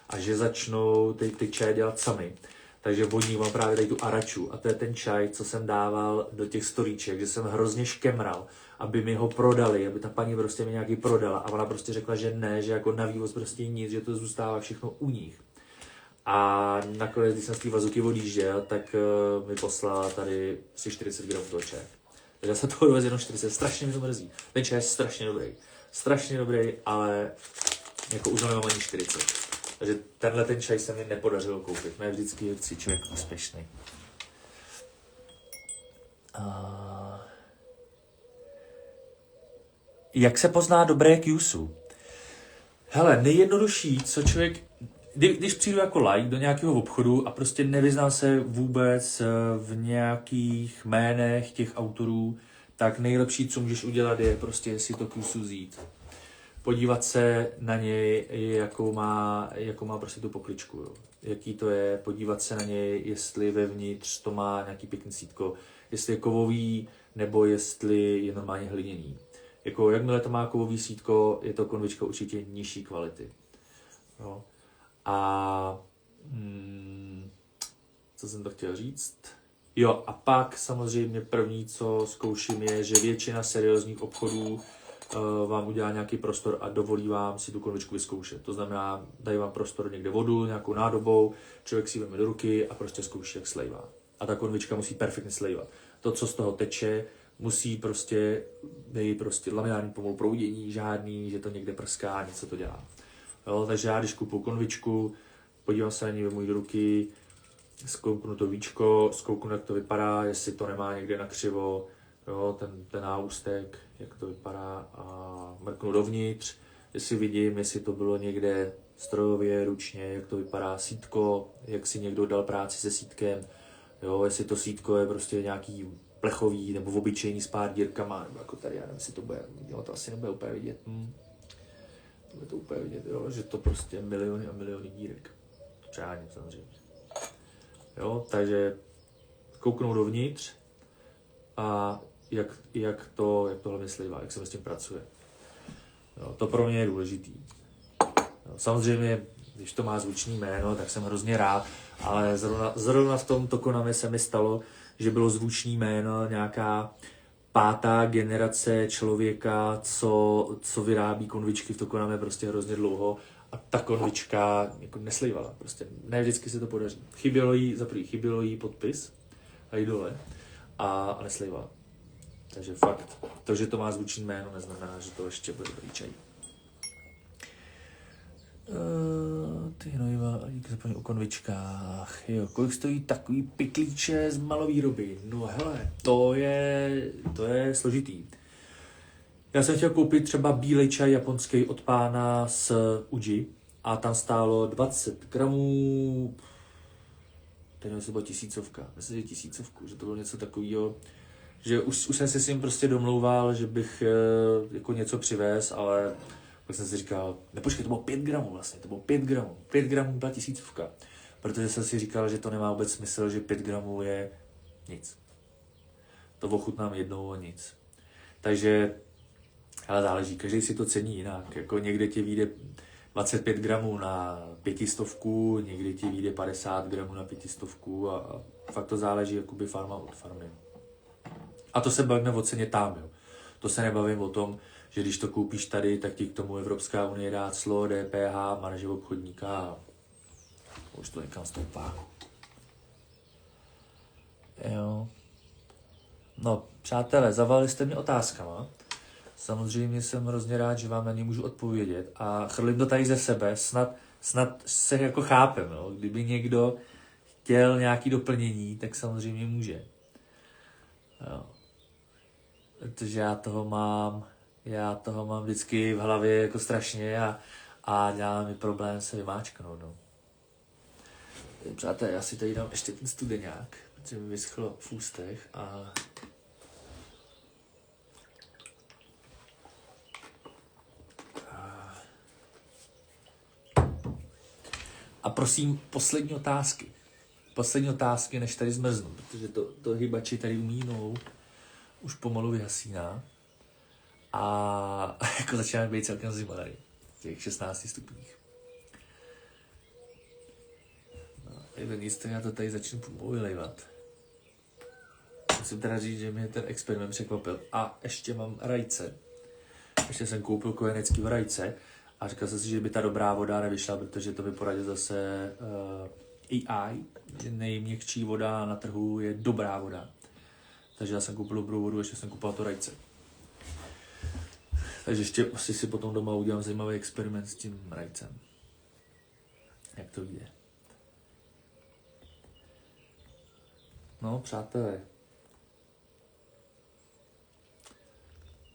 a že začnou ty čaje dělat sami. Takže vodní mám právě tady tu araču a to je ten čaj, co jsem dával do těch storíček, že jsem hrozně škemral, aby mi ho prodali, aby ta paní prostě mi nějaký prodala a ona prostě řekla, že ne, že jako na vývoz prostě nic, že to zůstává všechno u nich. A nakonec, když jsem z té vazuky odjížděl, tak mi poslala tady asi 40 gramů toho čaje. Takže já jsem toho dovezl jenom 40, strašně mi to mrzí. Ten čaj je strašně dobrý, ale jako už ho nemám ani 40. Takže ten čaj se mi nepodařilo koupit. Ne vždycky chci člověk úspěšný. Jak se pozná dobré kyusu? Hele, nejjednodušší, co člověk... Když přijdu jako like do nějakého obchodu a prostě nevyznám se vůbec v nějakých jménech těch autorů, tak nejlepší, co můžeš udělat, je prostě si to kyusu vzít. Podívat se na něj, jakou má prostě tu pokličku, jo. Jaký to je, podívat se na něj, jestli vevnitř to má nějaký pěkný sítko, jestli je kovový, nebo jestli je normálně hliněný. Jako jakmile to má kovový sítko, je to konvička určitě nižší kvality. Jo. A co jsem to chtěl říct? Jo, a pak samozřejmě první, co zkouším, je, že většina seriózních obchodů vám udělá nějaký prostor a dovolí vám si tu konvičku vyzkoušet. To znamená, dají vám prostor někde vodu, nějakou nádobou, člověk si vezme do ruky a prostě zkouší, jak slejvá. A ta konvička musí perfektně slejvat. To, co z toho teče, musí prostě být prostě laminární pomalu proudění, žádný, že to někde prská, něco to dělá. Jo, takže já, když kupuju konvičku, podívám se na ní, vemu ji do ruky, zkouknu to víčko, zkouknu, jak to vypadá, jestli to nemá někde nakřivo, jo, ten náustek, jak to vypadá a mrknu dovnitř, jestli vidím, jestli to bylo někde strojově, ručně, jak to vypadá sítko, jak si někdo dal práci se sítkem, jo, jestli to sítko je prostě nějaký plechový nebo obyčejný s pár dírkama, nebo jako tady, já nevím, jestli to bude, jo, to asi nebude úplně vidět, bude to úplně vidět, jo, že to prostě miliony a miliony dírek, přáním samozřejmě. Jo, takže kouknou dovnitř a jak to hlavně slívá, jak se s tím pracuje. Jo, to pro mě je důležitý. Jo, samozřejmě, když to má zvučný jméno, tak jsem hrozně rád, ale zrovna v tom Tokonami se mi stalo, že bylo zvučný jméno nějaká 5. generace člověka, co vyrábí konvičky v Tokonami prostě hrozně dlouho a ta konvička jako neslívala. Prostě ne vždycky se to podaří. Chybělo jí podpis a dole a neslívala. Takže fakt, to, že to má zvučný jméno, neznamená, že to ještě bude dobrý čaj. Ty hnojiva, díky zaplně o konvičkách. Jo, kolik stojí takový pytlíče z malovýroby? No hele, to je složitý. Já jsem chtěl koupit třeba bílej čaj japonský od pána z Uji a tam stálo 20 gramů, teď nevím, to byla 1000, myslím, že 1000, že to bylo něco takového, že už jsem si s ním prostě domlouval, že bych jako něco přivez, ale pak jsem si říkal, nepočkej, to bylo 5 gramů vlastně, to bylo 5 gramů, 5 gramů byla 1000, protože jsem si říkal, že to nemá vůbec smysl, že 5 gramů je nic. To ochutnám jednou a nic. Takže, ale záleží, každý si to cení jinak, jako někde ti vyjde 25 gramů na 500, někdy ti vyjde 50 gramů na 500 a fakt to záleží jakoby farma od farmy. A to se bavíme o ceně tam, jo. To se nebavím o tom, že když to koupíš tady, tak ti k tomu Evropská unie dá clo, DPH, marže obchodníka a už to někam stoupá. Jo. No, přátelé, zavalili jste mě otázkama. Samozřejmě jsem hrozně rád, že vám na ně můžu odpovědět a chrlím to tady ze sebe, snad se jako chápem, jo. Kdyby někdo chtěl nějaký doplnění, tak samozřejmě může. Jo. Protože já toho mám vždycky v hlavě jako strašně a dělá mi problém se vymáčknout, no. Přátelé, já si tady dám ještě ten studeňák, protože mi vyschlo v ústech a prosím, poslední otázky. Poslední otázky, než tady zmrznu, protože to hybači tady umínou už pomalu vyhasíná. A jako začínáme být celkem zima tady, v těch 16 stupních. No, nic, to já to tady začnu pomalu vylejvat. Musím teda říct, že mě ten experiment překvapil. A ještě mám rajce. Ještě jsem koupil kojenecký rajce a říkal jsem si, že by ta dobrá voda nevyšla, protože to mi poradil zase AI, že nejměkčí voda na trhu je dobrá voda. Takže já jsem koupil dobrou vodu, ještě jsem koupil to rajce. Takže ještě asi si potom doma udělám zajímavý experiment s tím rajcem. Jak to vyjde. No, přátelé.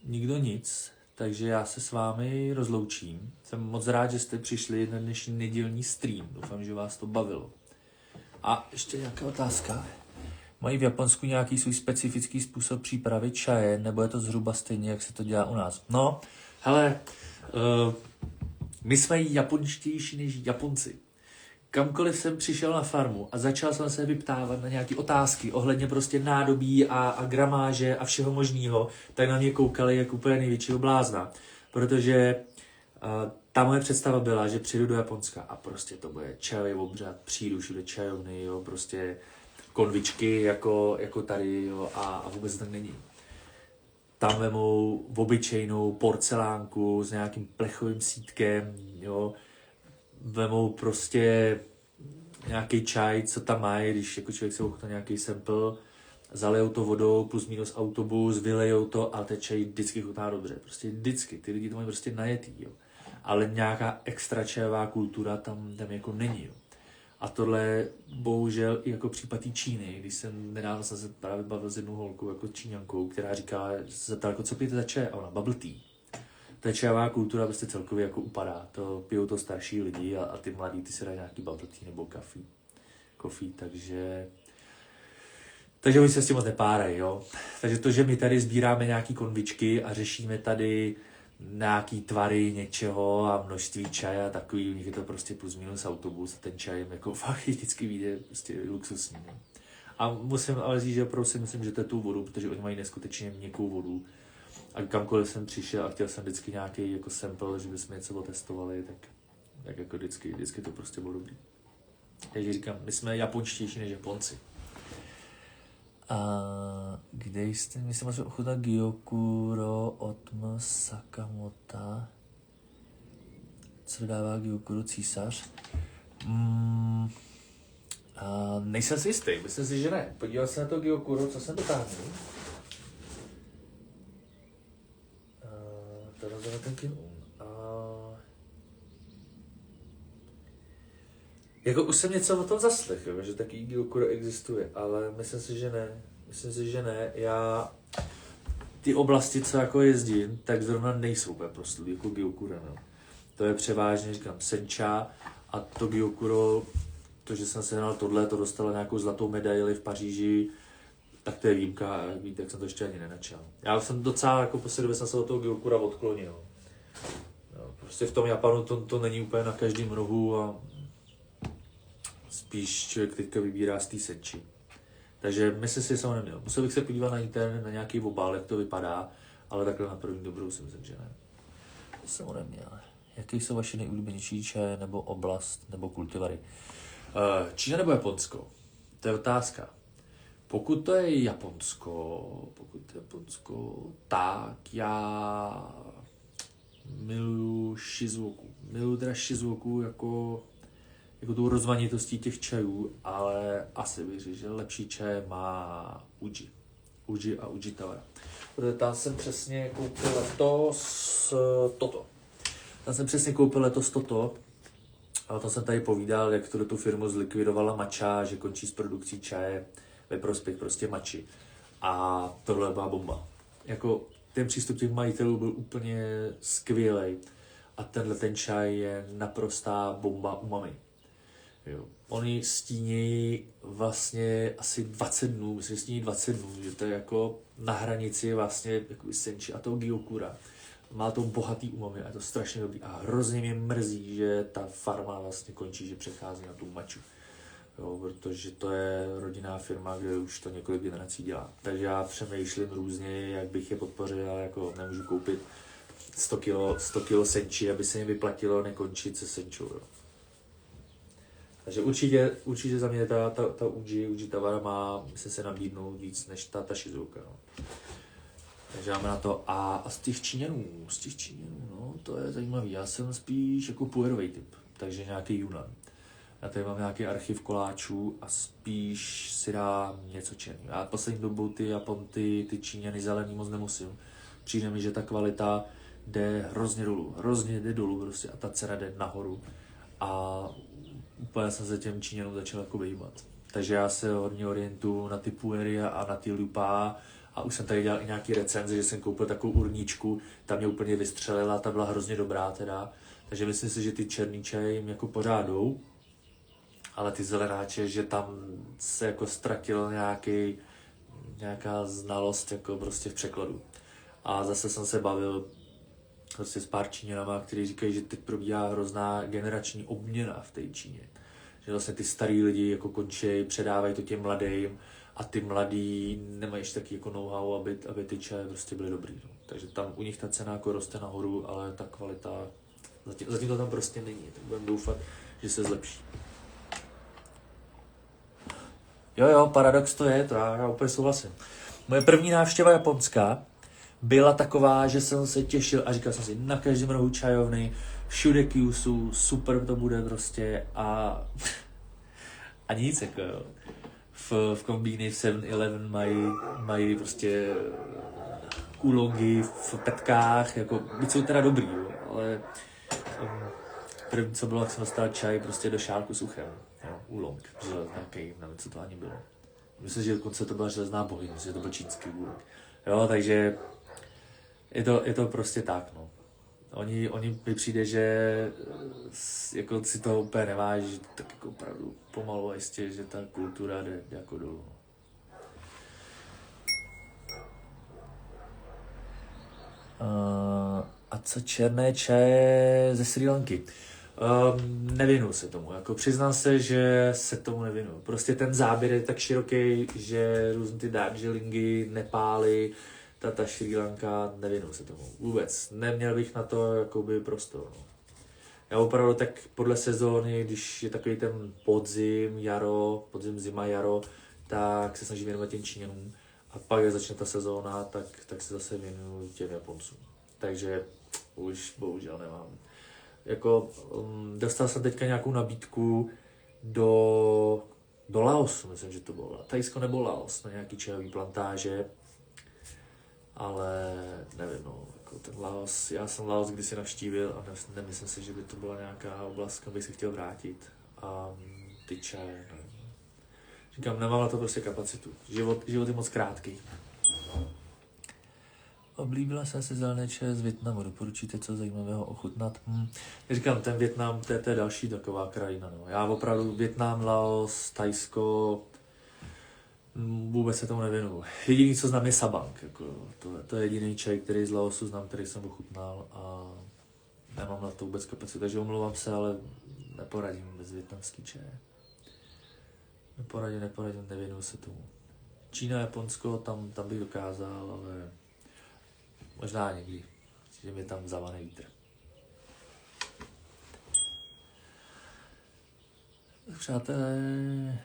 Nikdo nic, takže já se s vámi rozloučím. Jsem moc rád, že jste přišli na dnešní nedělní stream. Doufám, že vás to bavilo. A ještě nějaká otázka. Mají v Japonsku nějaký svůj specifický způsob přípravy čaje, nebo je to zhruba stejně, jak se to dělá u nás? No, hele, my jsme japonštější než Japonci. Kamkoliv jsem přišel na farmu a začal jsem se vyptávat na nějaké otázky ohledně prostě nádobí a gramáže a všeho možného, tak na mě koukali jako úplně největšího blázna. Protože ta moje představa byla, že přijdu do Japonska a prostě to bude čajový obřad, přijdu všude čajovny, jo, prostě konvičky jako tady, jo, a vůbec tak není. Tam vemou obyčejnou porcelánku s nějakým plechovým sítkem, jo, vemou prostě nějaký čaj, co tam mají, když jako člověk se ochutná nějaký sample, zalejou to vodou plus minus autobus, vylejou to a ten čaj vždycky chutná dobře. Prostě vždycky, ty lidi to mají prostě najetý, jo. Ale nějaká extra čajová kultura tam jako není, jo. A tohle bohužel i jako případ té Číny, když jsem nedávno se právě bavil s jednou holkou jako Číňankou, která říká, že se zeptala, jako, co pijete za čaj? A ona, bubble tea. Ta čajová kultura prostě celkově jako upadá. To pijou to starší lidi a ty mladí, ty si dají nějaký bubble tea nebo coffee, takže oni se s tím moc nepárají, jo. Takže to, že my tady sbíráme nějaký konvičky a řešíme tady nějaký tvary něčeho a množství čaje a takový, u nich je to prostě plus minus autobus a ten čaj jim jako fakt vždycky vyjde prostě luxusní. Ne? A musím ale říct, že opravdu si myslím, že to je tu vodu, protože oni mají neskutečně měkkou vodu. A kamkoliv jsem přišel a chtěl jsem vždycky nějaký jako sample, že bychom něco otestovali, tak jako vždycky to prostě bylo dobrý. Takže říkám, my jsme japonštější než Japonci. A kde jste, myslím, že ochutnat Gyokuro od M. Sakamota. Co dává Gyokuro císař? Nejsem si jistý, myslím si, že ne. Podíval se na to Gyokuro, co jsem dotáhnul. To rozhodne ten Kin-un. Jako už jsem něco o tom zaslechl, že taky Gyokuro existuje, ale myslím si, že ne. Já ty oblasti, co jako jezdím, tak zrovna nejsou úplně prostě jako Gyokuro, no. To je převážně, říkám, sencha a to Gyokuro, to, že jsem sehnal tohle, to dostalo nějakou zlatou medaili v Paříži, tak to je výjimka a víte, jak jsem to ještě ani nenačal. Já jsem docela, jako po době jsem se od toho Gyokura odklonil. No, prostě v tom Japanu to není úplně na každém rohu a spíš člověk teďka vybírá z té senči. Takže myslím si, že jsem ho neměl. Musel bych se podívat na internet, na nějaký obal, jak to vypadá, ale takhle na první dobrou si myslím, že ne. To jsem ho neměl. Jaký jsou vaše nejoblíbenější čaje, nebo oblast, nebo kultivary? Čína nebo Japonsko? To je otázka. Pokud to je Japonsko, tak já miluju Shizuoku. Miluju teda Shizuoku jako tou rozmanitostí těch čajů, ale asi bych řekl, že lepší čaje má Uji a Uji Tawara. Protože tam jsem přesně koupil letos toto. Ale to jsem tady povídal, jak tu firmu zlikvidovala Matcha, že končí s produkcí čaje ve prospěch prostě matchy. A tohle byla bomba. Jako ten přístup těch majitelů byl úplně skvělej. A ten čaj je naprostá bomba umami. Jo. Oni stínějí vlastně asi 20 dnů, že to je jako na hranici vlastně jako senči a toho Gyokura. má to bohatý umami a je to strašně dobrý a hrozně mě mrzí, že ta farma vlastně končí, že přechází na tu maču. Jo, protože to je rodinná firma, kde už to několik generací dělá. Takže já přemýšlím různě, jak bych je podpořil, ale jako nemůžu koupit 100 kilo senči, aby se mi vyplatilo nekončit se senčou. Jo. Takže určitě za mě ta Uji Tawara má, myslím, se nabídnout víc než ta Shizuoka. No. Takže máme na to. A z těch Číňanů, no, to je zajímavý. Já jsem spíš jako puerovej typ, takže nějaký Yunnan. Já tady mám nějaký archiv koláčů a spíš si dám něco černého. Já poslední dobou ty Číňany zelený moc nemusím. Přijde mi, že ta kvalita jde hrozně jde dolů prostě a ta cena jde nahoru. A úplně jsem se těm Číňanům začal jako vyjímat. Takže já se hodně orientuju na ty puery a na ty lupá. A už jsem tady dělal i nějaký recenze, že jsem koupil takovou urničku, ta mě úplně vystřelila, ta byla hrozně dobrá teda. Takže myslím si, že ty černý čaje jim jako pořád jdou, ale ty zelenáče, že tam se jako ztratila nějaká znalost jako prostě v překladu. A zase jsem se bavil prostě s pár Číňanama, kteří říkají, že teď probíhá hrozná generační obměna v té Číně. Že vlastně ty starý lidi jako končí, předávají to těm mladým a ty mladí nemají ještě taky jako know-how, aby ty čaje prostě byly dobrý. No. Takže tam u nich ta cena jako roste nahoru, ale ta kvalita, zatím to tam prostě není. Tak budeme doufat, že se zlepší. Jo, paradox to je, to já úplně souhlasím. Moje první návštěva Japonska byla taková, že jsem se těšil a říkal jsem si, na každém rohu čajovny, všude kyusu, super to bude prostě a nic jako jo. V kombíny v 7-Eleven mají prostě oolongy v petkách, jako, byť jsou teda dobrý, jo, ale první co bylo, jak jsem dostal čaj prostě do šálku suchem, jo, oolong, nějaký, nevím, co to ani bylo. Myslím, že dokonce to byla železná bohyně, že to byl čínský oolong. Jo, takže je to prostě tak, no. Oni mi přijde, že jako si to úplně neváží, tak jako opravdu pomalu a jistě, že ta kultura jde jako dolů. A co černé čaje ze Srí Lanky? Nevěnuju se tomu, jako přiznám se, že se tomu nevěnuju. Prostě ten záběr je tak široký, že různý ty Darjeelingy, Nepály, ta Srí Lanka, nevěnuju se tomu vůbec. Neměl bych na to jakoby prostor. No. Já opravdu tak podle sezóny, když je takový ten podzim, zima, jaro, tak se snažím věnovat těm Číňanům. A pak, jak začne ta sezóna, tak se zase věnuju těm Japoncům. Takže už bohužel nemám. Jako, dostal jsem teďka nějakou nabídku do Laosu, myslím, že to bylo. Thajsko nebo Laos, na nějaký čajový plantáže. Ale nevím, no, jako ten Laos, já jsem Laos kdysi navštívil a nemyslím si, že by to byla nějaká oblast, kam bych se chtěl vrátit. A ty čaje, nevím. Říkám, nemám na to prostě kapacitu. Život je moc krátký. Oblíbila jsem si zelené čaje z Vietnamu. Doporučíte, co zajímavého ochutnat? Já říkám, ten Vietnam, to je další taková krajina. No. Já opravdu Vietnam, Laos, Thajsko, vůbec se tomu nevěnuju. Jediný, co znám, je Sabang. Jako, to je jediný čaj, který z Laosu znám, který jsem ochutnal a nemám na to vůbec kapacitu. Takže omlouvám se, ale neporadím bez vietnamský čaje. Neporadím, nevěnuju se tomu. Čína, Japonsko, tam bych dokázal, ale možná někdy, že mi tam zavane vítr. Přátelé,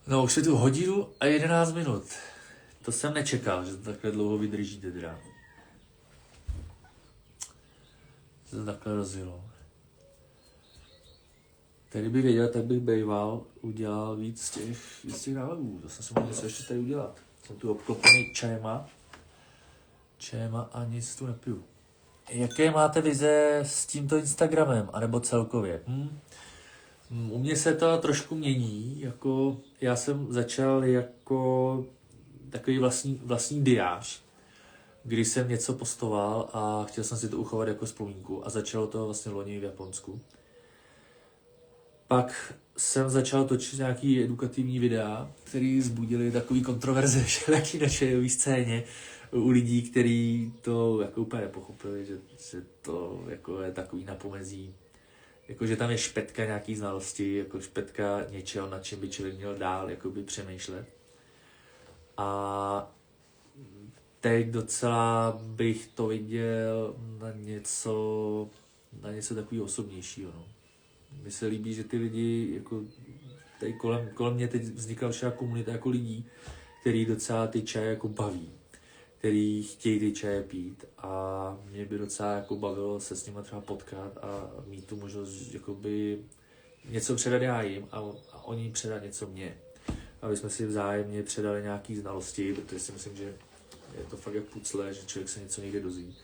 no už je tu hodinu a 11 minut. To jsem nečekal, že to takhle dlouho vydržíte teda. Se to takhle rozjelo. Tady by věděl, tak bych bejval, udělal víc z těch návrhů. To jsem si mohl něco ještě tady udělat. Jsem tu obklopený čajema a nic tu nepiju. Jaké máte vize s tímto Instagramem, anebo celkově? U mě se to trošku mění, jako já jsem začal jako takový vlastní diář, kdy jsem něco postoval a chtěl jsem si to uchovat jako vzpomínku a začalo to vlastně loni v Japonsku. Pak jsem začal točit nějaký edukativní videa, které vzbudily takový kontroverze všelijaký na čajové scéně. u lidí, kteří to jako úplně nepochopili, že to jako je takový na pomezí, jako že tam je špetka nějaký znalosti, jako špetka něčeho, nad čím by člověk měl dál jakoby přemýšlet. A teď docela bych to viděl na něco takového osobnějšího. No. Mně se líbí, že ty lidi, jako tady kolem mě teď vznikla však komunita jako lidí, který docela ty čaje jako baví, který chtějí ty čaje pít a mě by docela jako bavilo se s nimi třeba potkat a mít tu možnost jakoby něco předat já jim a oni předat něco mně. Aby jsme si vzájemně předali nějaké znalosti, protože si myslím, že je to fakt jak pucle, že člověk se něco někde dozví.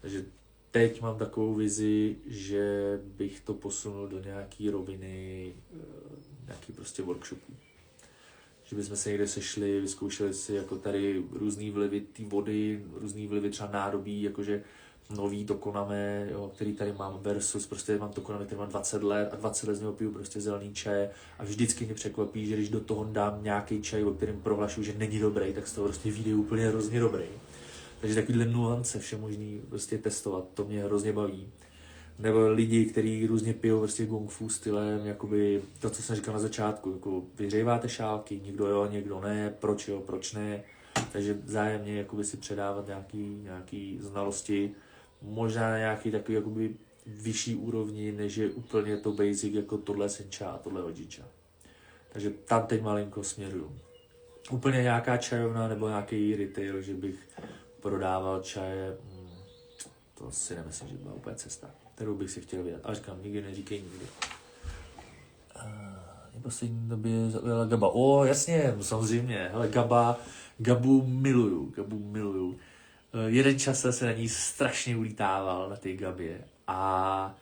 Takže teď mám takovou vizi, že bych to posunul do nějaký roviny, nějaký prostě workshopů. Že bychom se někde sešli, vyzkoušeli si jako tady různý vlivy té vody, různý vlivy třeba nádobí, jakože nový Tokoname, jo, který tady mám versus, prostě mám Tokoname, který mám 20 let a 20 let z něho piju prostě zelený čaj a vždycky mě překvapí, že když do toho dám nějaký čaj, o kterém prohlašuju, že není dobrý, tak z toho prostě vyjde úplně hrozně dobrý. Takže takovýhle nuance vše možný prostě testovat, to mě hrozně baví. Nebo lidi, kteří různě pijou prostě gong fu stylem, jakoby to, co jsem říkal na začátku, jako vyhříváte šálky, někdo jo, někdo ne, proč jo, proč ne. Takže vzájemně jakoby si předávat nějaký znalosti, možná na nějaký takový jakoby vyšší úrovni, než je úplně to basic, jako tohle senča a tohle hodžiča. Takže tam teď malinko směruju. Úplně nějaká čajovna nebo nějaký retail, že bych prodával čaje, to si nemyslím, že byla úplně cesta, kterou bych si chtěl vydat. Ale říkám, nikdy neříkej nikdy. V poslední době zaujala Gaba. Jasně, samozřejmě. Hele, Gabu miluju. Jeden čas jsem se na ní strašně ulítával, na té Gabě. A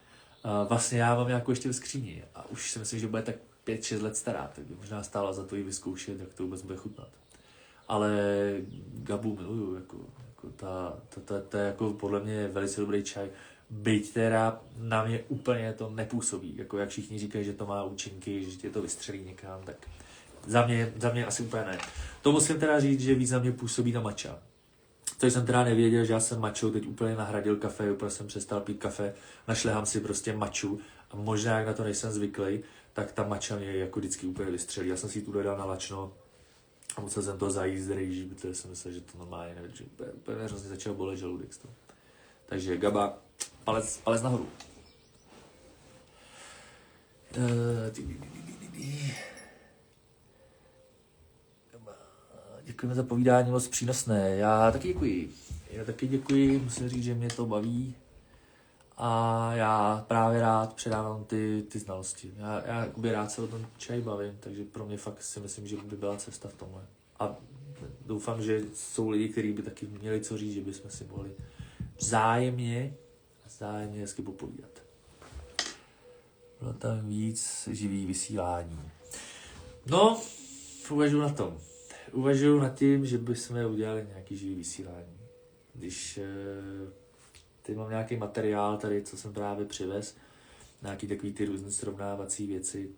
vlastně já mám nějakou ještě v skříni. A už si myslím, že bude tak 5-6 let stará, tak by možná stála za to ji vyzkoušet, jak to vůbec bude chutnat. Ale Gabu miluju, jako to je jako podle mě velice dobrý čaj. Byť teda na mě úplně to nepůsobí, jako jak všichni říkají, že to má účinky, že tě to vystřelí někam, tak za mě asi úplně ne. To musím teda říct, že víc na mě působí ta matcha. To jsem teda nevěděl, že já jsem matchou teď úplně nahradil kafe, úplně jsem přestal pít kafe, našlehám si prostě matchu a možná jak na to nejsem zvyklý, tak ta matcha mě jako vždycky úplně vystřelí. Já jsem si ji tu dodal na lačno a musel jsem to zajíst rejží, protože jsem myslel, že to normálně nevydrží. Úplně hrozně začal bolet žaludek z toho. Takže Gaba, palec nahoru. Děkujeme za povídání, moc přínosné. Já taky děkuji, musím říct, že mě to baví. A já právě rád předávám ty znalosti. Já jakoby rád se o tom čaj bavím, takže pro mě fakt si myslím, že by byla cesta v tomhle. A doufám, že jsou lidi, kteří by taky měli co říct, že bychom si mohli vzájemně hezky popovídat. Bylo tam víc živý vysílání. No, uvažuji nad tím, že bychom udělali nějaký živý vysílání. Když teď mám nějaký materiál tady, co jsem právě přivez, nějaký takový ty různé srovnávací věci,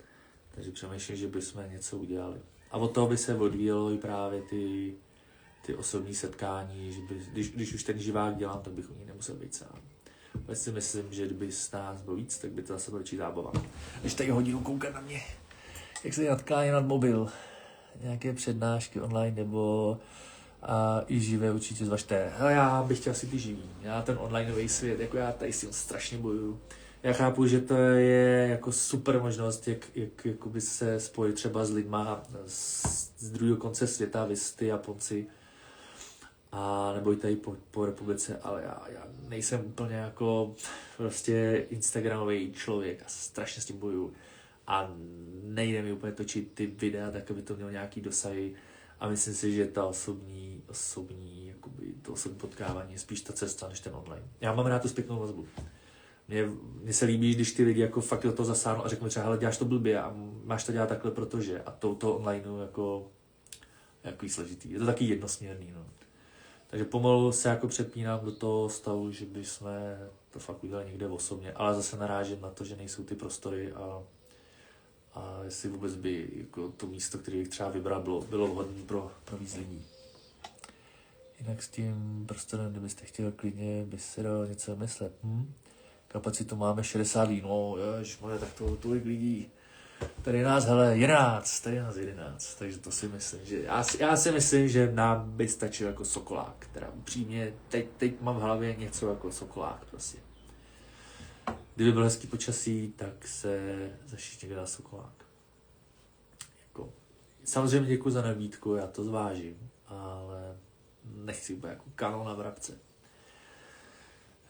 takže přemýšlím, že bychom něco udělali. A od toho by se odvíjelo i právě ty osobní setkání, že když už ten živák dělám, tak bych u ní nemusel být sám. Já si myslím, že kdyby s nás bylo víc, tak by to zase byla větší zábava. Když tady hodinu koukat na mě, jak se odklání nad mobil, nějaké přednášky online nebo i živé určitě zvažte. A já bych chtěl si ty živý. Já ten onlineový svět, jako já tady s tím strašně bojuju. Já chápu, že to je jako super možnost, jak jakoby se spojit třeba s lidma z druhého konce světa, vy ty Japonci, a nebo i tady po republice, ale já nejsem úplně jako prostě instagramový člověk a strašně s tím bojuju. A nejde mi úplně točit ty videa, tak aby to mělo nějaký dosahy. A myslím si, že ta osobní jakoby to osobní potkávání je spíš ta cesta, než ten online. Já mám rád tu zpětnou vazbu. Mně se líbí, když ty lidi jako fakt do toho zasáhnou a řeknou třeba, hele, děláš to blbě a máš to dělat takhle, protože. A to online jako složitý. Je to taky jednosměrný, no. Takže pomalu se jako přepínám do toho stavu, že bychom to fakt udělali někde osobně, ale zase narážím na to, že nejsou ty prostory a jestli vůbec by jako to místo, které bych třeba vybral, bylo vhodné pro víc lidí. Jinak s tím prostorem, kdybyste chtěl klidně, by se dalo něco myslet. Kapacitu máme 60 lidí, no ježišmarja, tak tolik lidí. Tady nás, hele, 11, takže to si myslím, že já si myslím, že nám by stačil jako Sokolák, teda upřímně, teď mám v hlavě něco jako Sokolák prostě. Kdyby byl hezký počasí, tak se zašíš někde na Sokolák. Jako, samozřejmě děkuji za nabídku, já to zvážím, ale nechci být jako kanál na vrabce.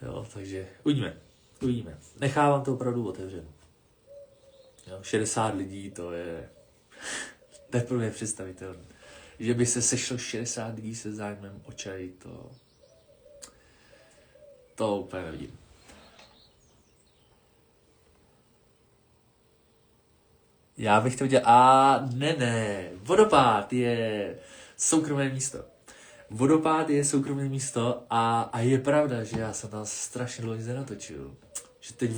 Jo, takže uvidíme. Nechávám to opravdu otevřeno. Jo, 60 lidí, to je pro mě představitelné. Že by se sešlo 60 lidí se zájmem o čaj, to úplně nevidím. Já bych to viděl, ne, vodopád je soukromé místo. A je pravda, že já jsem tam strašně dlouho nic nenatočil. Že teď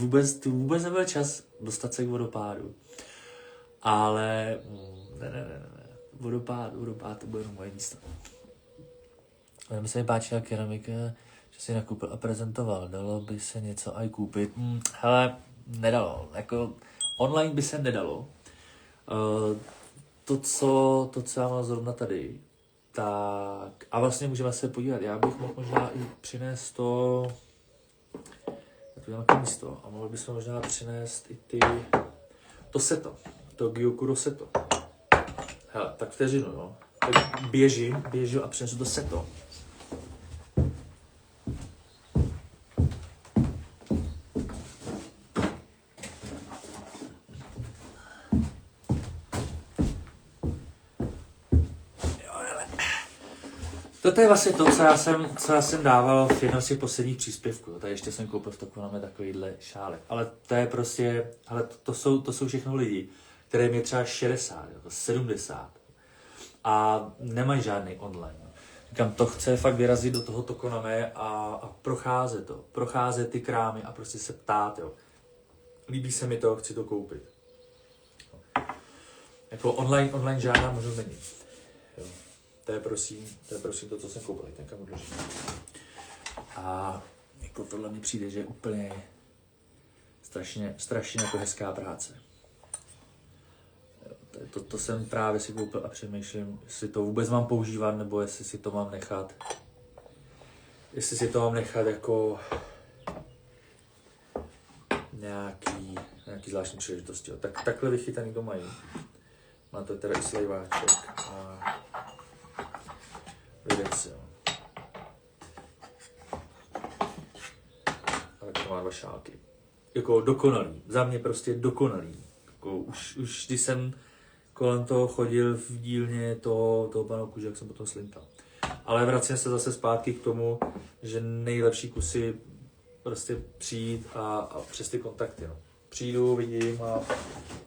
vůbec nebyl čas dostat se k vodopádu. Ale ne. Vodopád, to bude jenom moje místo. Mi se mi páčila keramika, že si nakoupil a prezentoval. Dalo by se něco aj koupit? Hele, nedalo. Jako online by se nedalo. To, co já mám zrovna tady, tak a vlastně můžeme se podívat. Já bych mohl možná i přinést to místo a mohli bychom možná přinést i to seto, to Gyokuro seto. Hele, tak vteřinu, jo. Tak běžím a přinesu to seto. Toto je vlastně to, co já jsem dával v jednom z těch posledních příspěvků. Tady ještě jsem koupil v Tokoname takovýhle šálek. Ale to je prostě, to jsou všechno lidi, kterým je třeba 60, 70 a nemají žádný online. Říkám, to chce fakt vyrazit do toho Tokoname a procházet ty krámy a prostě se ptát, jo. Líbí se mi to, chci to koupit. Jako online žádná možnost není. Jo. To je prosím to, co jsem koupil, ten kam odložím. A jako tohle mi přijde, že je úplně strašně jako hezká práce. To jsem právě si koupil a přemýšlím, jestli to vůbec mám používat, nebo jestli si to mám nechat jako nějaký zvláštní příležitosti. Takhle vychytaný to mají. Má to teda i slejváček a vědec, jo. A tak to má 2 šálky. Jako dokonalý. Za mě prostě dokonalý. Jako už když jsem kolem toho chodil v dílně toho panouku, že jak jsem potom slintal. Ale vracím se zase zpátky k tomu, že nejlepší kusy prostě přijít a přes ty kontakty. No. Přijdu, vidím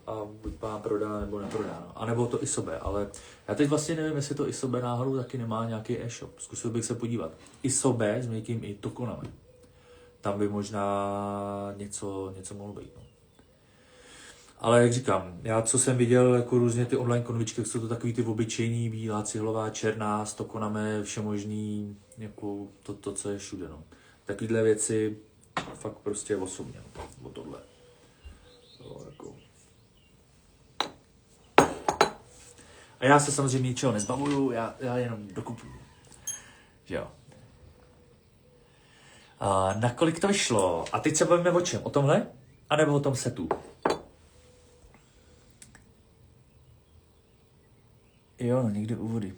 a buď pán prodá nebo neprodá. No. A nebo to Isobe, ale já teď vlastně nevím, jestli to Isobe náhodou taky nemá nějaký e-shop. Zkusil bych se podívat. Isobe s někým i Tokoname. Tam by možná něco mohlo být. No. Ale jak říkám, já co jsem viděl jako různě ty online konvičky, jsou to takový ty obyčejný, bílá, cihlová, černá, s Tokoname, všemožný, jako to, co je všude. No. Takovýhle věci fakt prostě osobně, o tohle. No, jako. A já se samozřejmě ničeho nezbavuju, já jenom dokupuju. Že jo. A nakolik to vyšlo? A teď se bavíme o čem? O tomhle? A nebo o tom setu? Jo, no někde u vody.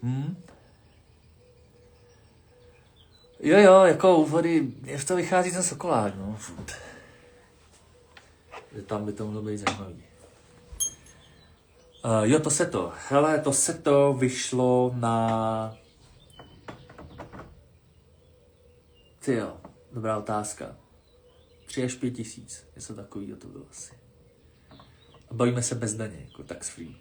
Jo, jako u vody, jak to vychází ten Sokolák, no. Tam by to mohlo být zajímavý. Jo, to seto. Hele, to seto vyšlo na... Tyjo, dobrá otázka. 3 až 5 tisíc, něco takovýho to bylo asi. A bavíme se bez daně, jako tax free.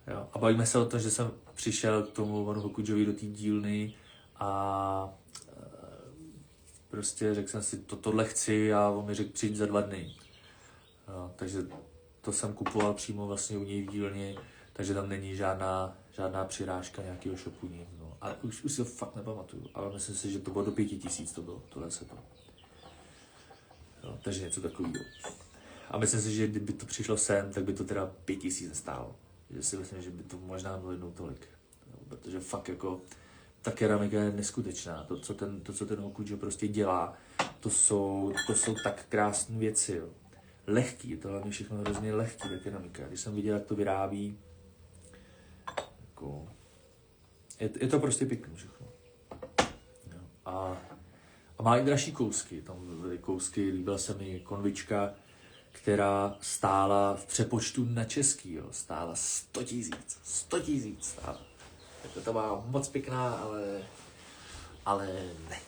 Jo, a bavíme se o tom, že jsem přišel k tomu Vanu Hokudžovi do té dílny a prostě řekl jsem si, tohle chci a on mi řekl přijít za 2 dny. Jo, takže to jsem kupoval přímo vlastně u něj v dílně, takže tam není žádná přirážka nějakého shopu, nic. No. ale už si to fakt nepamatuju, ale myslím si, že to bylo do 5000, to bylo, tohle se to. Jo, takže něco takového. A myslím si, že kdyby to přišlo sem, tak by to teda 5000 stálo. Že si myslím, že by to možná bylo jednou tolik. Jo, protože fakt jako ta keramika je neskutečná. To, co ten Hokujo prostě dělá, to jsou tak krásné věci. Jo. Lehký, je to hlavně všechno hrozně lehký, ta keramika. Když jsem viděl, jak to vyrábí, jako, je to prostě pěkný všechno. Jo. A má i dražší kousky. Tam byly kousky, líbila se mi konvička, která stála v přepočtu na český, jo, stála 100 000. 100 000 stála. Jako to byla moc pěkná, ale ne.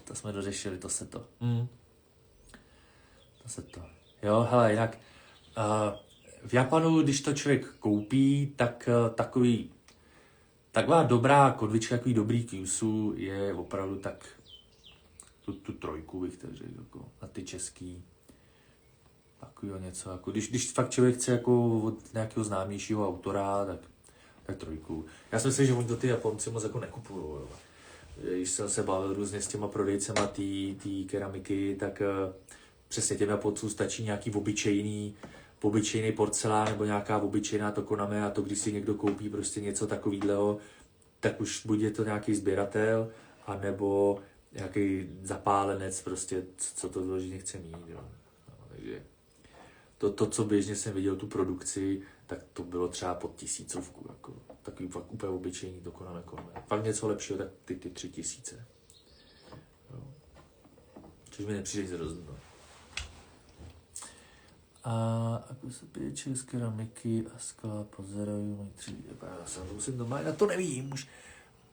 To jsme dořešili, to se to. Jo, hele, jinak v Japanu, když to člověk koupí, tak taková dobrá konvička, takový dobrý kyusu je opravdu tak tu trojku bych tak řekl, jako na ty český. Takovýho něco, jako když fakt člověk chce jako od nějakého známějšího autora, tak trojku. Já si myslím, že oni to ty Japonci moc jako nekupujou, jo. Když jsem se bavil různě s těma prodejcema té keramiky, tak přesně těm Japoncům stačí nějaký obyčejný porcelán nebo nějaká obyčejná tokoname a to, když si někdo koupí prostě něco takového, tak už buď je to nějaký sběratel, anebo nějaký zapálenec prostě, co to vyloženě chce mít, jo. No, takže to, co běžně jsem viděl, tu produkci, tak to bylo třeba pod 1000, jako takový fakt úplně obyčejný dokonalé konve. Fakt něco lepšího, tak ty 3000. Což mi nepřijde z rozdíl. A ako se pije z keramiky a skla pozerají moji 3D. Já se to musím doma, já to nevím už.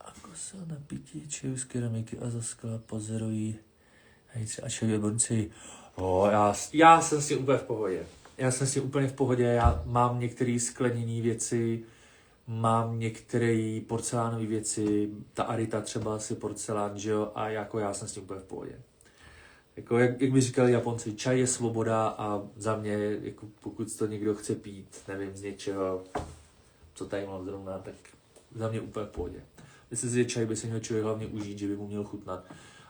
Ako se napití z keramiky a za skla pozerají a čeho bonci. Já jsem si úplně v pohodě. Já mám některé skleněné věci, mám některé porcelánové věci, ta Arita třeba asi porcelán, že jo, a jako já jsem s tím úplně v pohodě. Jako, jak by říkali Japonci, čaj je svoboda a za mě, jako, pokud to někdo chce pít, nevím, z něčeho, co tady mám zrovna, tak za mě úplně v pohodě. Myslím si, že čaj by se měl člověk hlavně užít, že by mu měl chutnat.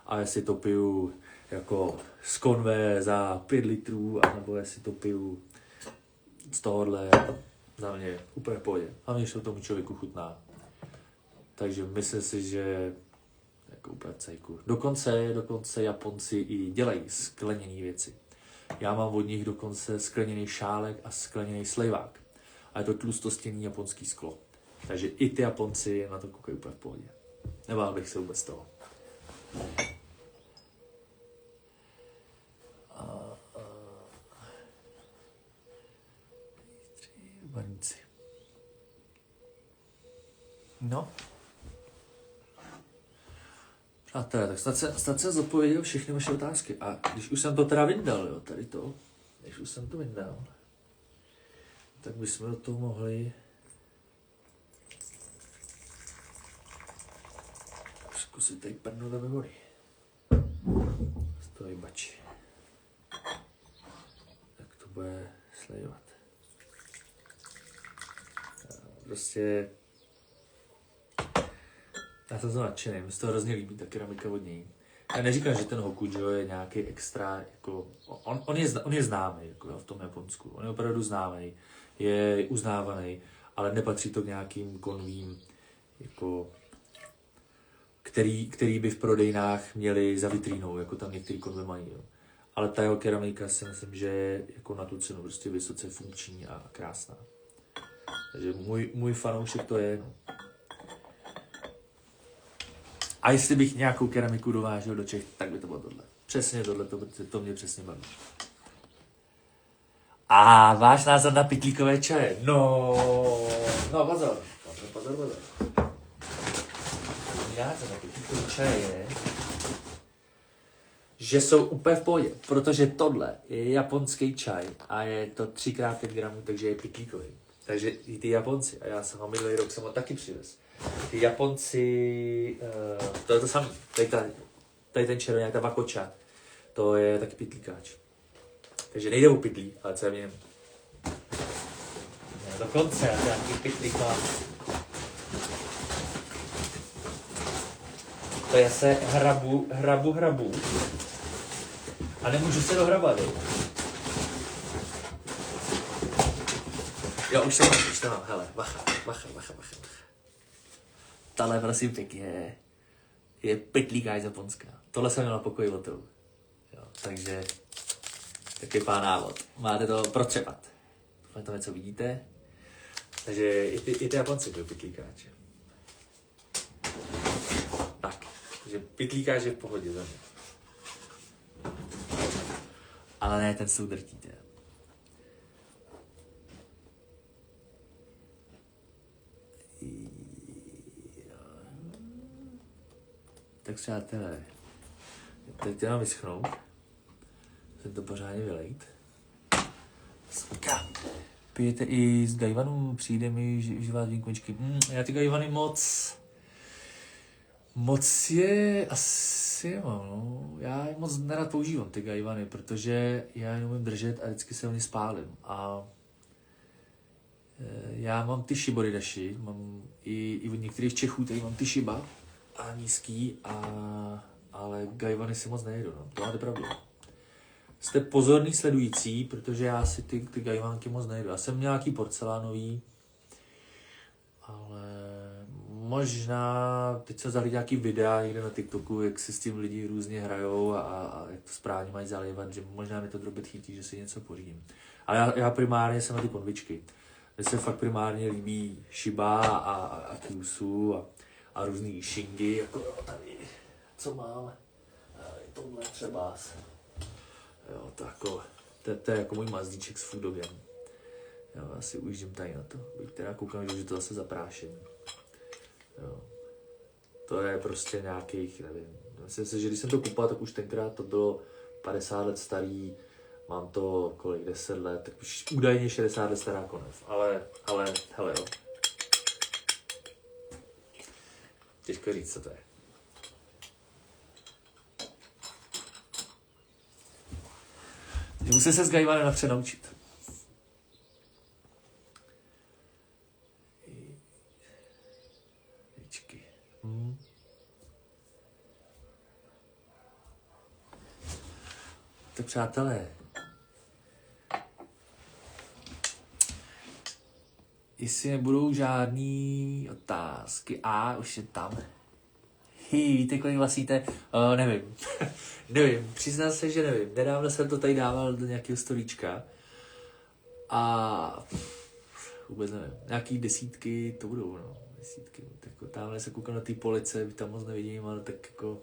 A jestli to piju jako z konve za 5 litrů, anebo jestli to piju z tohohle, za mě úplně v pohodě. Hlavně, že to tomu člověku chutná. Takže myslím si, že jako úplně cejku. Dokonce Japonci i dělají skleněné věci. Já mám od nich dokonce skleněný šálek a skleněný slejvák. A je to tlustostěný japonský sklo. Takže i ty Japonci na to koukají úplně v pohodě. Nebál bych se vůbec toho. Baníci. No. Přátelé, tak snad jsem zodpověděl všechny vaše otázky. A když už jsem to teda vyndal, jo, tady to, když už jsem to vyndal, tak bychom do toho mohli zkusit tady prdnout do vody. Stojí bači. Tak to bude slejovat. Prostě já jsem to nadšený, mi se to hrozně líbí, ta keramika od něj. Já neříkám, že ten Hokujo je nějaký extra, jako, on je známý jako, v tom Japonsku, on je opravdu známý, je uznávaný, ale nepatří to k nějakým konvím, jako, který by v prodejnách měli za vitrínou, jako tam některý konve mají. Jo. Ale ta jeho keramika si myslím, že je jako na tu cenu prostě vysoce funkční a krásná. Takže můj fanoušek to je. A jestli bych nějakou keramiku dovážel do Čech, tak by to bylo tohle. Přesně tohle, to mě přesně baví. A váš názor na pytlíkové čaje? No, pozor. Názor na pytlíkové čaje je, že jsou úplně v pohodě, protože tohle je japonský čaj a je to 3x5 gramů, takže je pytlíkový. Takže i ty Japonci, a já jsem ho minulý rok jsem ho taky přivez. Ty Japonci, to je to samé, tady ten červený, ta vakoča, to je taky pytlíkáč. Takže nejde o pytlí, ale co je v něm. Dokonce, já nějaký pytlík mám. To já se hrabu. A nemůžu se dohrabat, jo. Jo, už to mám, hele, bacha. Tahle, prosím pěkně, je pytlíkáč z Japonska. Tohle jsem měl na pokoji hotovou. Jo, takže takový pán návod. Máte to protřepat. Doufám, to něco vidíte. Takže i ty Japonci byl pytlíkáč. Tak, takže pytlíkáč je v pohodě za mě. Ale ne, ten jsou drtíte. Tak přátelé, teď to mám vyschnout. Musím to pořádně vylejt. Pijete i z gajvanů, přijde mi živá vinkočky. Já ty gajvany moc je asi mám, no. Já je moc nerad používám ty gajvany, protože já je neumím držet a vždycky se o ně spálím. A já mám ty shiboridashi, mám i od některých Čechů, tady mám ty shiba a nízký, ale gajvany si moc nejedu, no. To máte pravdu. Jste pozorný sledující, protože já si ty gajvanky moc nejedu. Já jsem nějaký porcelánový, ale možná, teď jsem zahlídl nějaký videa někde na TikToku, jak si s tím lidi různě hrajou a jak to správně mají zalévat, že možná mi to drobit chytí, že si něco pořídím. Ale já primárně jsem na ty konvičky. Mně se fakt primárně líbí Shiba a Kyusu a různý Shingy, jako tady, co máme. Tohle třeba. Jo, to je jako můj mazdíček s foodogem. Jo, asi ujíždím tady na to. Byť teda koukám, že to zase zapráším. Jo. To je prostě nějakých, nevím. Myslím si, že když jsem to kupoval, tak už tenkrát to bylo 50 let starý. Mám to kolik, 10 let, tak už údajně 60 let stará konev. Ale, hele jo. Těžko říct, co to je. Musím se s gajvanem napřed naučit. Tak přátelé, jestli nebudou žádný otázky, už je tam. Víte, kolik vlastíte? Nevím. Nevím, přiznám se, že nevím. Nedávno jsem to tady dával do nějakého storíčka a vůbec nevím. Nějaký desítky to budou, no. Desítky. Tak tamhle se koukám na té police, tam moc nevidím, ale tak jako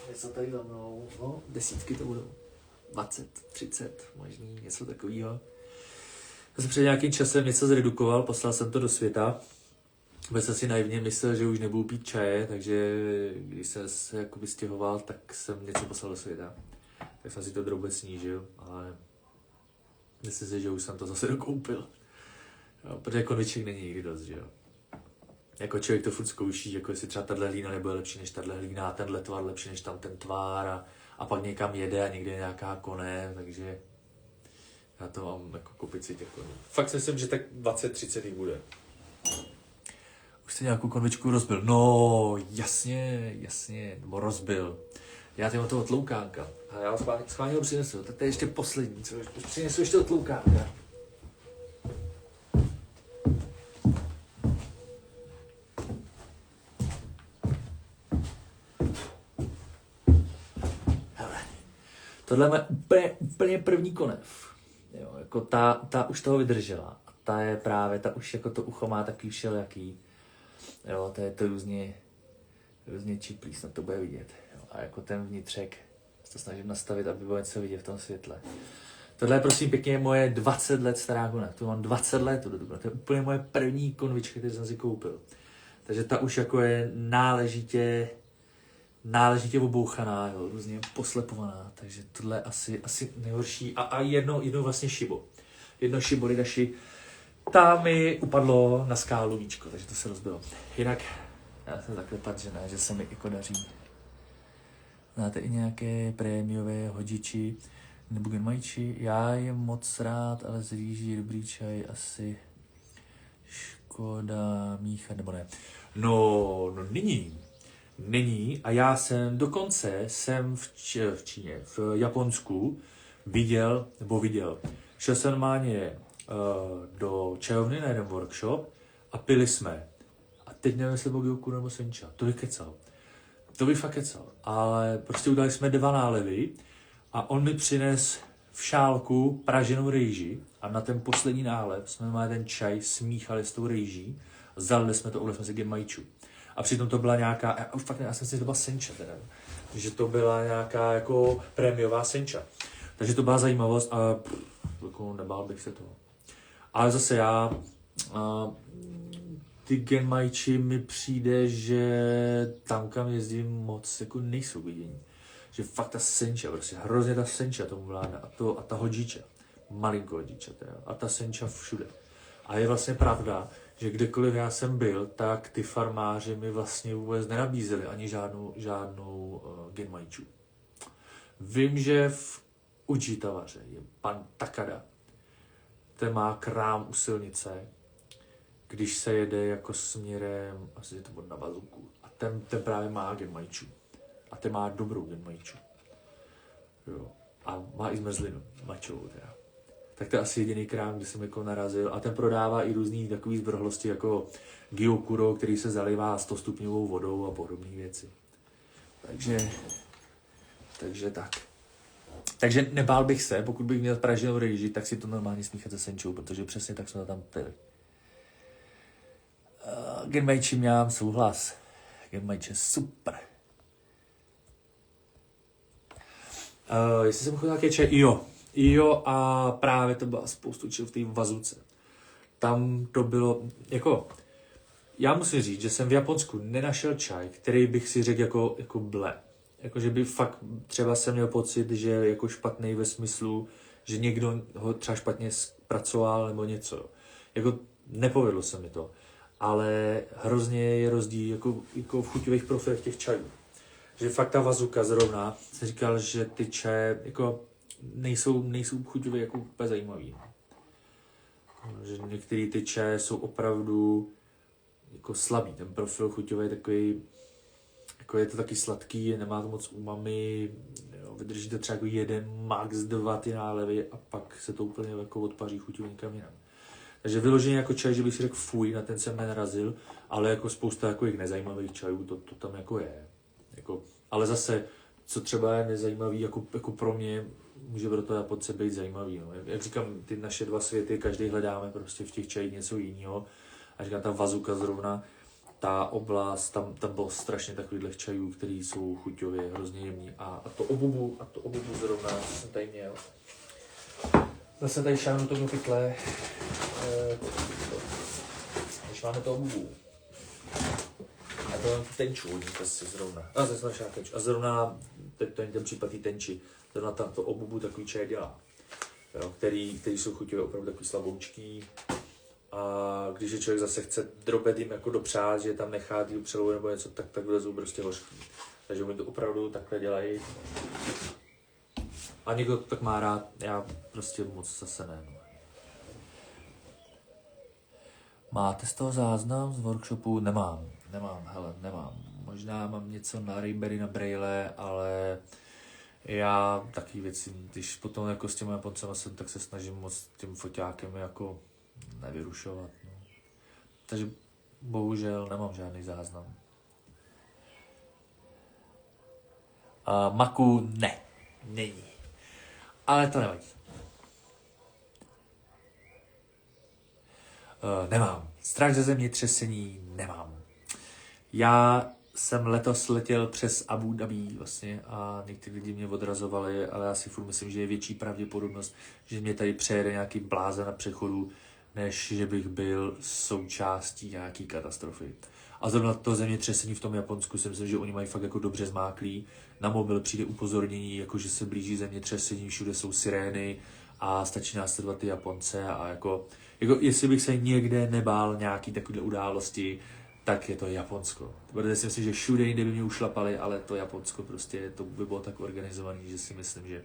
něco tady za mnou. No, desítky to budou. 20, 30, možný, něco takového. Já jsem před nějakým časem něco zredukoval, poslal jsem to do světa. Vůbec jsem si naivně myslel, že už nebudu pít čaje, takže když jsem se jakoby stěhoval, tak jsem něco poslal do světa. Tak jsem si to drobec snížil, ale myslím si, že už jsem to zase dokoupil. Jo, protože konviček není nikdy dost, že jo. Jako člověk to furt zkouší, jako jestli třeba tahle hlína nebude lepší než tahle hlína, tenhle tvar lepší než tam ten tvar a pak někam jede a někde je nějaká konev, takže já to mám jako kopici těch koní. Fakt si myslím, že tak 20-30 jich bude. Už jste nějakou konvičku rozbil? No, jasně, nebo rozbil. Já tady mám toho tloukánka. A já vás schválně ho přinesu. Tak to je ještě poslední, co přinesu ještě od tloukánka. Hele, tohle je úplně první konev. Jo, jako ta už toho vydržela. A ta je právě, ta už jako to ucho má takový všelijaký. Jo, to je to různě čiplý, snad to bude vidět. Jo, a jako ten vnitřek, se to snažím nastavit, aby bylo něco vidět v tom světle. Tohle je prosím pěkně moje 20 let stará konev. Tu mám 20 let, to je úplně moje první konvička, kterou jsem si koupil. Takže ta už jako je náležitě obouchaná, jo, různě poslepovaná. Takže tohle je asi nejhorší. A jedno vlastně šibo. Jedno shiboridashi. Tam mi upadlo na skálu víčko, takže to se rozbilo. Jinak, já jsem zaklepat, že ne, že se mi jako daří. Znáte i nějaké prémiové hodiči. Nebo genmaichi, já je moc rád, ale z rýží dobrý čaj asi škoda míchat, nebo ne. No není a já jsem dokonce v Číně, v Japonsku viděl, šel jsem normálně do čajovny na jeden workshop a pili jsme. A teď nevím, jestli byl Gyoku nebo Sencha, to bych fakt kecal, ale prostě udělali jsme 2 nálevy a on mi přines v šálku praženou rejži a na ten poslední nálev jsme máme ten čaj smíchali s tou rejží, zalili jsme to, jsme si genmaichu. A přitom to byla nějaká, já jsem si to byla sencha teda, že to byla nějaká jako prémiová sencha. Takže to byla zajímavost a jako nebál bych se toho. Ale zase ty genmaichi mi přijde, že tam, kam jezdím, moc jako nejsou vidění. Že fakt ta sencha, prostě hrozně ta sencha tomu vládne a ta hodžiča, malinko hodžiča teda, a ta sencha všude. A je vlastně pravda, že kdekoliv já jsem byl, tak ty farmáři mi vlastně vůbec nenabízeli ani žádnou genmaichu. Vím, že v Ujitavaře je pan Takada, ten má krám u silnice, když se jede jako směrem, asi je to od Navazuku, a ten právě má genmaichu. A ten má dobrou genmaichu. Jo. A má i zmrzlinu, mačovou teda. Tak to je asi jediný krám, kde jsem jako narazil. A ten prodává i různý takový zvrhlosti jako gyokuro, který se zalivá 100 stupňovou vodou a podobné věci. Takže tak. Takže nebál bych se, pokud bych měl praženou rejži, tak si to normálně smíchat se senčou, protože přesně tak jsme to tam pili. Genmaichi měl souhlas. Genmaichi je super. Jestli jsem chodil nějaké čaj, jo, a právě to byla spoustu čajů v té vazuce. Tam to bylo, jako, já musím říct, že jsem v Japonsku nenašel čaj, který bych si řekl jako ble. Jako, že by fakt třeba jsem měl pocit, že je jako špatný ve smyslu, že někdo ho třeba špatně zpracoval nebo něco. Jako nepovedlo se mi to. Ale hrozně je rozdíl jako v chuťových profilech těch čajů. Že fakt ta vazuka zrovna, jsem říkal, že ty čaje jako nejsou chuťově jako úplně zajímavý. Že některé ty čaje jsou opravdu jako slabý. Ten profil chuťový je takový, jako je to taky sladký, nemá to moc umami, jo, vydrží to třeba jako 1, max 2 ty nálevy a pak se to úplně jako odpaří chuťově někam jinam. Takže vyloženě jako čaj, že bych si řekl fuj, na ten jsem nenarazil, ale jako spousta jako jich nezajímavých čajů, to tam jako je. Jako, ale zase, co třeba je nezajímavý, jako pro mě, může pro to Japonce být zajímavý. No. Jak říkám, ty naše 2 světy, každý hledáme prostě v těch čajích něco jiného. A říkám, ta vazuka zrovna, ta oblast, tam bylo strašně takových čajů, které jsou chuťově hrozně jemný. A to obubu zrovna, co jsem tady měl. Zase tady šáhnu tomu pytle. Když máme to obubu. A to mám tenču od nich asi zrovna. A zrovna, to je ten případ tý tenči, zrovna tam to obubu takový čaj dělá. Jo, který jsou chuťové opravdu takový slaboučký. A když je člověk zase chce drobet jim jako dopřát, že tam nechá ty přelovu nebo něco, tak vlezou prostě hořký. Takže oni to opravdu takhle dělají. A někdo to tak má rád, já prostě moc zase ne. No. Máte z toho záznam z workshopu? Nemám. Možná mám něco na Rainberry, na Braille, ale já taky věci, když potom jako s těmi Japoncema jsem, tak se snažím moc tím foťákem jako nevyrušovat. No. Takže bohužel nemám žádný záznam. Maku není. Ale to nevadí. Nemám. Strach ze zemětřesení nemám. Já jsem letos letěl přes Abu Dhabi vlastně a někteří lidi mě odrazovali, ale já si furt myslím, že je větší pravděpodobnost, že mě tady přejede nějaký blázen na přechodu, než že bych byl součástí nějaký katastrofy. A zrovna to zemětřesení v tom Japonsku si myslím, že oni mají fakt jako dobře zmáklý. Na mobil přijde upozornění, jako že se blíží zemětřesení, všude jsou sirény a stačí následovat ty Japonce a jako jestli bych se někde nebál nějaký takovýhle události, tak je to Japonsko. Protože si myslím, že všude jinde by mě ušlapali, ale to Japonsko prostě to by bylo tak organizované, že si myslím,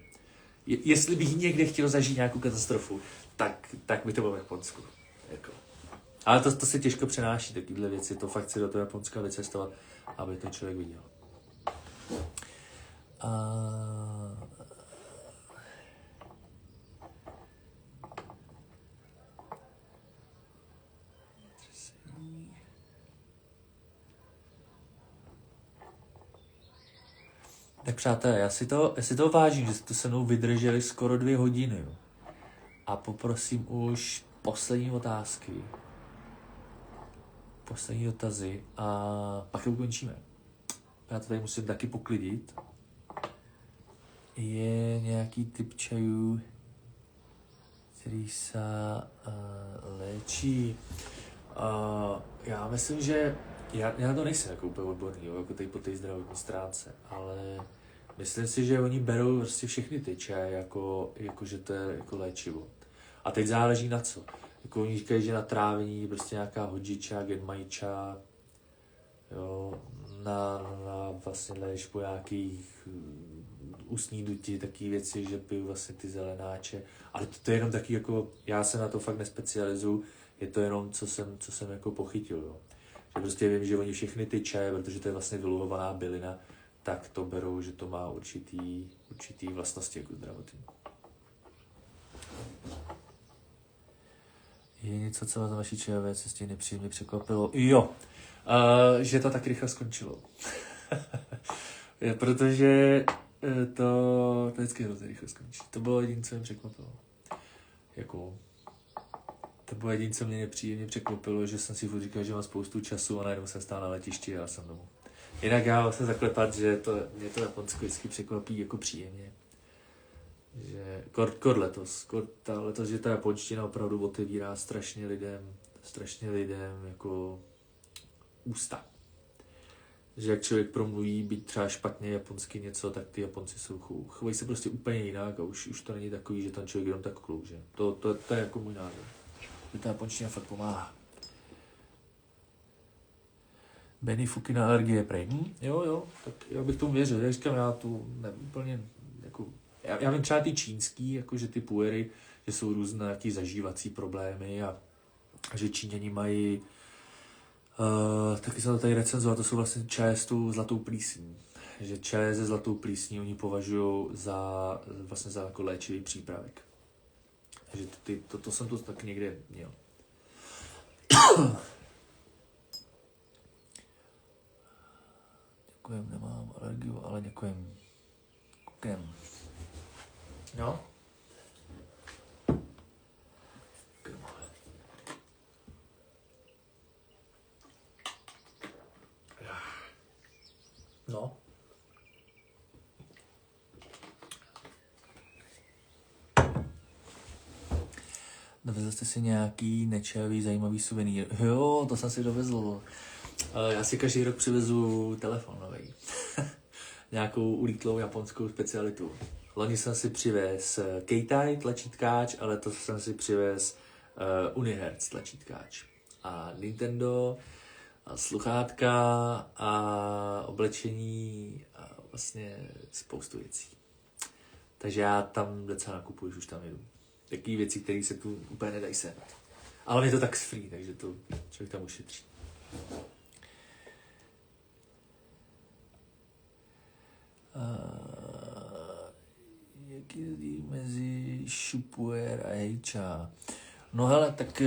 jestli bych někde chtěl zažít nějakou katastrofu, tak by to bylo v Japonsku. Jako. Ale to se těžko přenáší, takovéhle věci, to fakt si do toho Japonska vycestovat, aby to člověk viděl. Tak přátelé, já si to vážím, že jste to se mnou vydrželi skoro 2 hodiny. Jo. A poprosím už poslední otázky. Poslední dotazy a pak to ukončíme. Já to tady musím taky poklidit. Je nějaký typ čajů, který se léčí. Já myslím, že já to nejsem jako úplně odborný, jo, jako tady po té zdravotní stránce, ale myslím si, že oni berou prostě všechny ty čaje, jako že to je jako léčivo. A teď záleží na co. Jako oni říkají, že na trávení prostě nějaká hodžiča, genmaiča, jo, na vlastně léčbu nějakých ústní duti, takové věci, že piju vlastně ty zelenáče. Ale to je jenom taky jako, já se na to fakt nespecializuju, je to jenom, co jsem jako pochytil, jo. Že prostě vím, že oni všechny ty čaje, protože to je vlastně vyluhovaná bylina, tak to berou, že to má určitý vlastnosti jako zdravotní. Je něco, co vás na vaší čajové cestě nepříjemně překvapilo? Jo, že to tak rychle skončilo. Protože to vždycky hrozně rychle skončí. To bylo jediné, co mě překvapilo. Jako, to bylo jediné, co mě nepříjemně překvapilo, že jsem si furt říkal, že mám spoustu času a najednou jsem stál na letišti a já jsem domů. Jinak já musím zaklepat, že mě to Japonsko vždycky překvapí jako příjemně. Že letos, že ta japonština opravdu otevírá strašně lidem jako ústa. Že jak člověk promluví, být třeba špatně japonsky něco, tak ty Japonci chovají se prostě úplně jinak a už to není takový, že ten člověk jenom tak klouže. To je jako můj názor. Že ta japonština fakt pomáhá. Benny Fuky na alergie prej. Jo, tak já bych tomu věřil. Jak říkám, já tu úplně jako... Já vím třeba ty čínský, jako že ty puery, že jsou různé nějaký zažívací problémy a že Číňani mají taky jsem to tady recenzoval, to jsou vlastně čaje s tou zlatou plísní. Že čaje se zlatou plísní oni považují za jako léčivý přípravek. Takže to jsem to tak někde měl. Děkujem, nemám alergiu, ale děkujem. Kukem. No. No. Dovezl jste si nějaký nečajový zajímavý suvenýr? Jo, to jsem si dovezl. Já si každý rok přivezu telefon nový. Nějakou ulítlou japonskou specialitu. Loni jsem si přivez Keitai tlačítkáč, ale to jsem si přivez Unihertz tlačítkáč. A Nintendo, a sluchátka a oblečení a vlastně spoustu věcí. Takže já tam docela nakupuji, už tam jedu. Takové věci, které se tu úplně nedají sehnat. Ale je to tax free, takže to člověk tam ušetří. Jaký je mezi Shupuer a Heicha? No hele, tak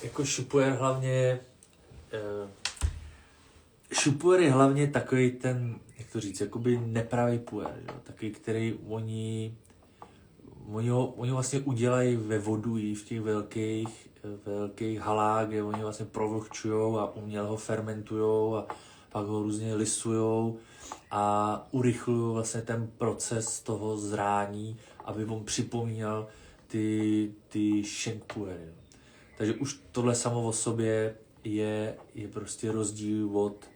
jako Shupuer hlavně Shupuer je hlavně takový ten, jak to říct, jakoby nepravý puer, jo? Takový, který oni ho vlastně udělají ve vodu i v těch velkých halách, kde oni vlastně provlhčujou a uměle ho fermentujou a pak ho různě lisujou a urychlují vlastně ten proces toho zrání, aby on připomínal ty Shenkpuery. Takže už tohle samo o sobě je prostě rozdíl od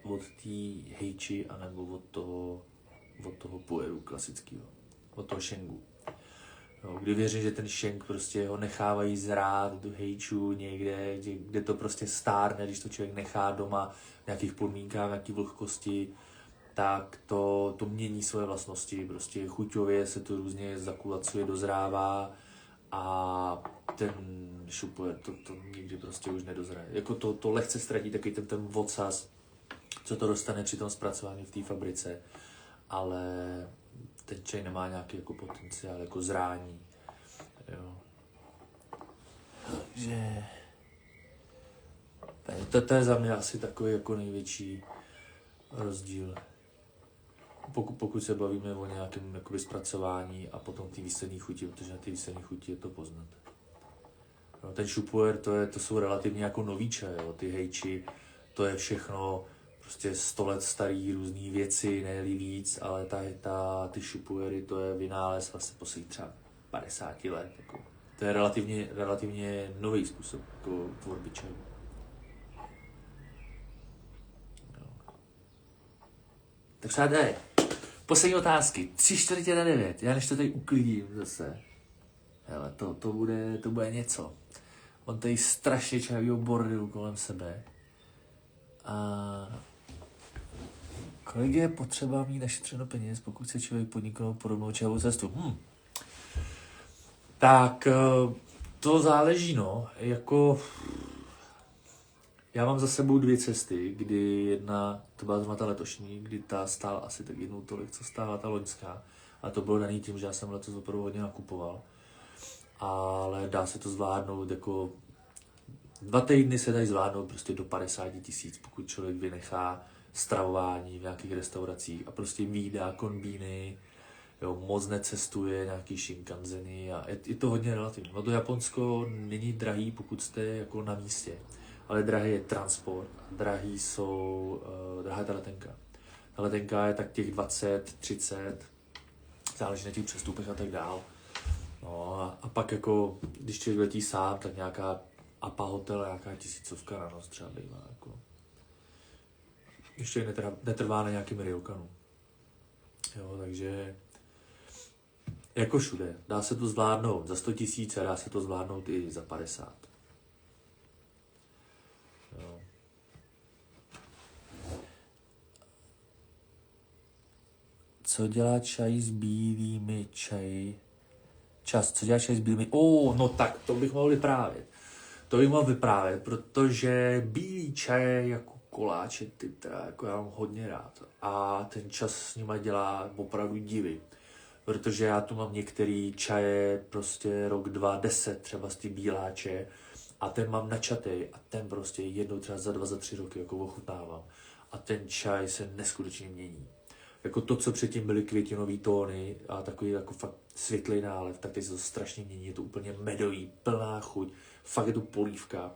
té Heichi anebo od toho pueru klasického, od toho Shengu. Jo, kdy věřím, že ten Shenk prostě ho nechávají zrát do Heichu někde, kde to prostě stárne, když to člověk nechá doma v nějakých podmínkách, nějaký vlhkosti, tak to mění svoje vlastnosti. Prostě chuťově se to různě zakulacuje, dozrává a ten šupuer to nikdy prostě už nedozraje. Jako to lehce ztratí taky ten ocas, co to dostane při tom zpracování v té fabrice, ale ten čaj nemá nějaký jako potenciál, jako zrání. Jo. Takže to je za mě asi takový jako největší rozdíl. Pokud se bavíme o nějakém jakoby zpracování a potom ty výsledné chuti, protože na ty výsledné chuti je to poznat. No, ten šupuer, to jsou relativně jako nový čaj, jo. Ty hejči, to je všechno prostě 100 let starý různý věci, ne-li víc, ale ty šupuery, to je vynález vlastně poslední třeba 50 let. Jako. To je relativně nový způsob jako tvorby čaju. Tak třeba tady. Poslední otázky. 8:45. Já než to tady uklidím zase. Hele, to bude něco. On tady strašně čajovýho bordelu kolem sebe. A kolik je potřeba mít našetřeno peněz, pokud chce člověk podniknout podobnou čajovou cestu? Tak to záleží, no. Jako já mám za sebou 2 cesty, kdy jedna, to byla zrovna ta letošní, kdy ta stála asi tak jednou tolik, co stála ta loňská. A to bylo daný tím, že já jsem letos opravdu hodně nakupoval. Ale dá se to zvládnout, jako 2 týdny se dají zvládnout prostě do 50 000, pokud člověk vynechá stravování v nějakých restauracích a prostě výdá konbíny, jo, moc necestuje, nějaký Shinkanzeny a je to hodně relativní. No to Japonsko není drahý, pokud jste jako na místě, ale drahý je transport, drahá je ta letenka. Ta letenka je tak těch 20, 30, záleží na těch přestupech a tak dál. No a pak jako, když člověk letí sám, tak nějaká APA hotel, nějaká 1000 na noc třeba bývá. Jako. Ještě netrvá na nějakým ryokanu. Jo, takže jako všude. Dá se to zvládnout za 100 000 a dá se to zvládnout i za 50. Jo. Co dělá čaj s bílými čaji? Co dělá čaj s bílými? No tak, to bych mohl vyprávět. Protože bílý čaj jako koláče, ty teda jako já mám hodně rád. A ten čas s nima dělá opravdu divy. Protože já tu mám některý čaje, prostě rok, 2, 10 třeba z ty bíláče a ten mám načatej a ten prostě jednou třeba za 2, za 3 roky jako ochutnávám. A ten čaj se neskutečně mění. Jako to, co předtím byly květinový tóny a takový jako fakt světlý nálev, tak teď se to strašně mění, je to úplně medový, plná chuť, fakt je to polívka.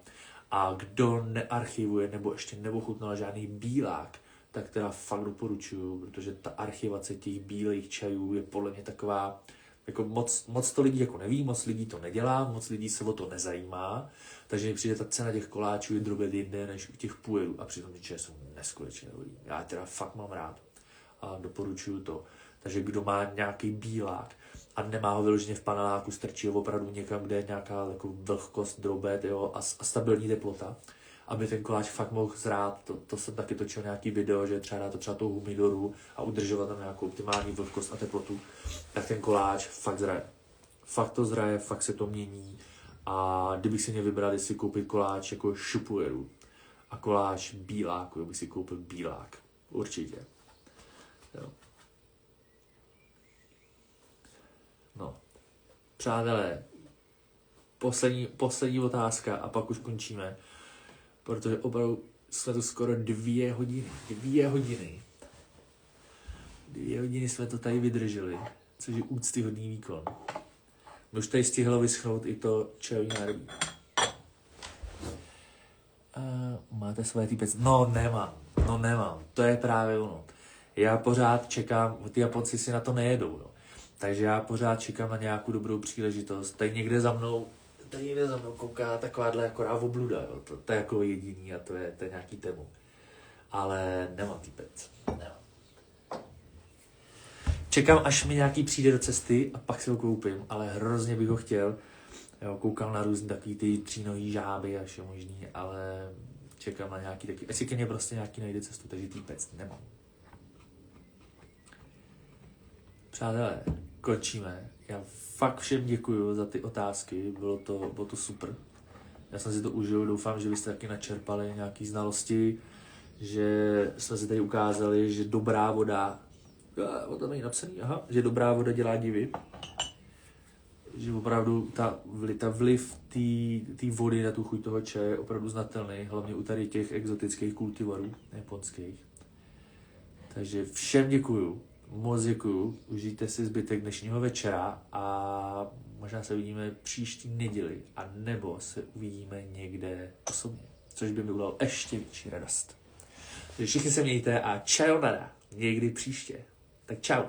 A kdo nearchivuje nebo ještě neochutnal žádný bílák, tak teda fakt doporučuju, protože ta archivace těch bílých čajů je podle mě taková, jako moc to lidí jako neví, moc lidí to nedělá, moc lidí se o to nezajímá, takže mi přijde ta cena těch koláčů je drobě jinde než u těch puerů a přitom ty čaje jsou neskutečně dobrý. Já teda fakt mám rád a doporučuju to. Takže kdo má nějaký bílák a nemá ho vyloženě v paneláku, strčí ho opravdu někam, kde je nějaká jako vlhkost, drobet, jo, a stabilní teplota, aby ten koláč fakt mohl zrát. To jsem taky točil nějaký video, že třeba dá to třeba tou humidoru a udržovat tam nějakou optimální vlhkost a teplotu, tak ten koláč fakt zraje. Fakt to zraje, fakt se to mění a kdybych si měl vybrat, jestli koupit koláč jako šupueru a koláč bíláku, jo, bych si koupil bílák. Určitě. Jo. No. Přátelé, poslední otázka a pak už končíme. Protože opravdu jsme tu skoro 2 hodiny. 2 hodiny. 2 hodiny jsme to tady vydrželi, což je úctyhodný výkon. My už tady stihlo vyschnout i to čajový nádobí. Máte svoje týpec? No nemám. To je právě ono. Já pořád čekám, ty Japonci si na to nejedou, no. Takže já pořád čekám na nějakou dobrou příležitost. Tady někde za mnou kouká takováhle jako rávobluda, jo. To je jako jediný a to je nějaký tému. Ale nemám týpec. Nemám. Čekám, až mi nějaký přijde do cesty a pak si ho koupím, ale hrozně bych ho chtěl. Jo, koukám na různý takový ty třínový žáby a vše možný, ale čekám na nějaký taky. Asi ke mně prostě nějaký najde cestu, takže týpec nemám. Přátelé, končíme. Já fakt všem děkuju za ty otázky, bylo to super. Já jsem si to užil, doufám, že vy jste taky načerpali nějaké znalosti, že jsme si tady ukázali, že dobrá voda, tam je napsaný, že dobrá voda dělá divy. Že opravdu ta vliv té vody na tu chuť toho čaje je opravdu znatelný, hlavně u tady těch exotických kultivarů japonských. Takže všem děkuju, moc děkuju, užijte si zbytek dnešního večera a možná se uvidíme příští neděli, a nebo se uvidíme někde osobně, což by mi udělal ještě větší radost. Takže všichni se mějte a čajonara, někdy příště. Tak čau.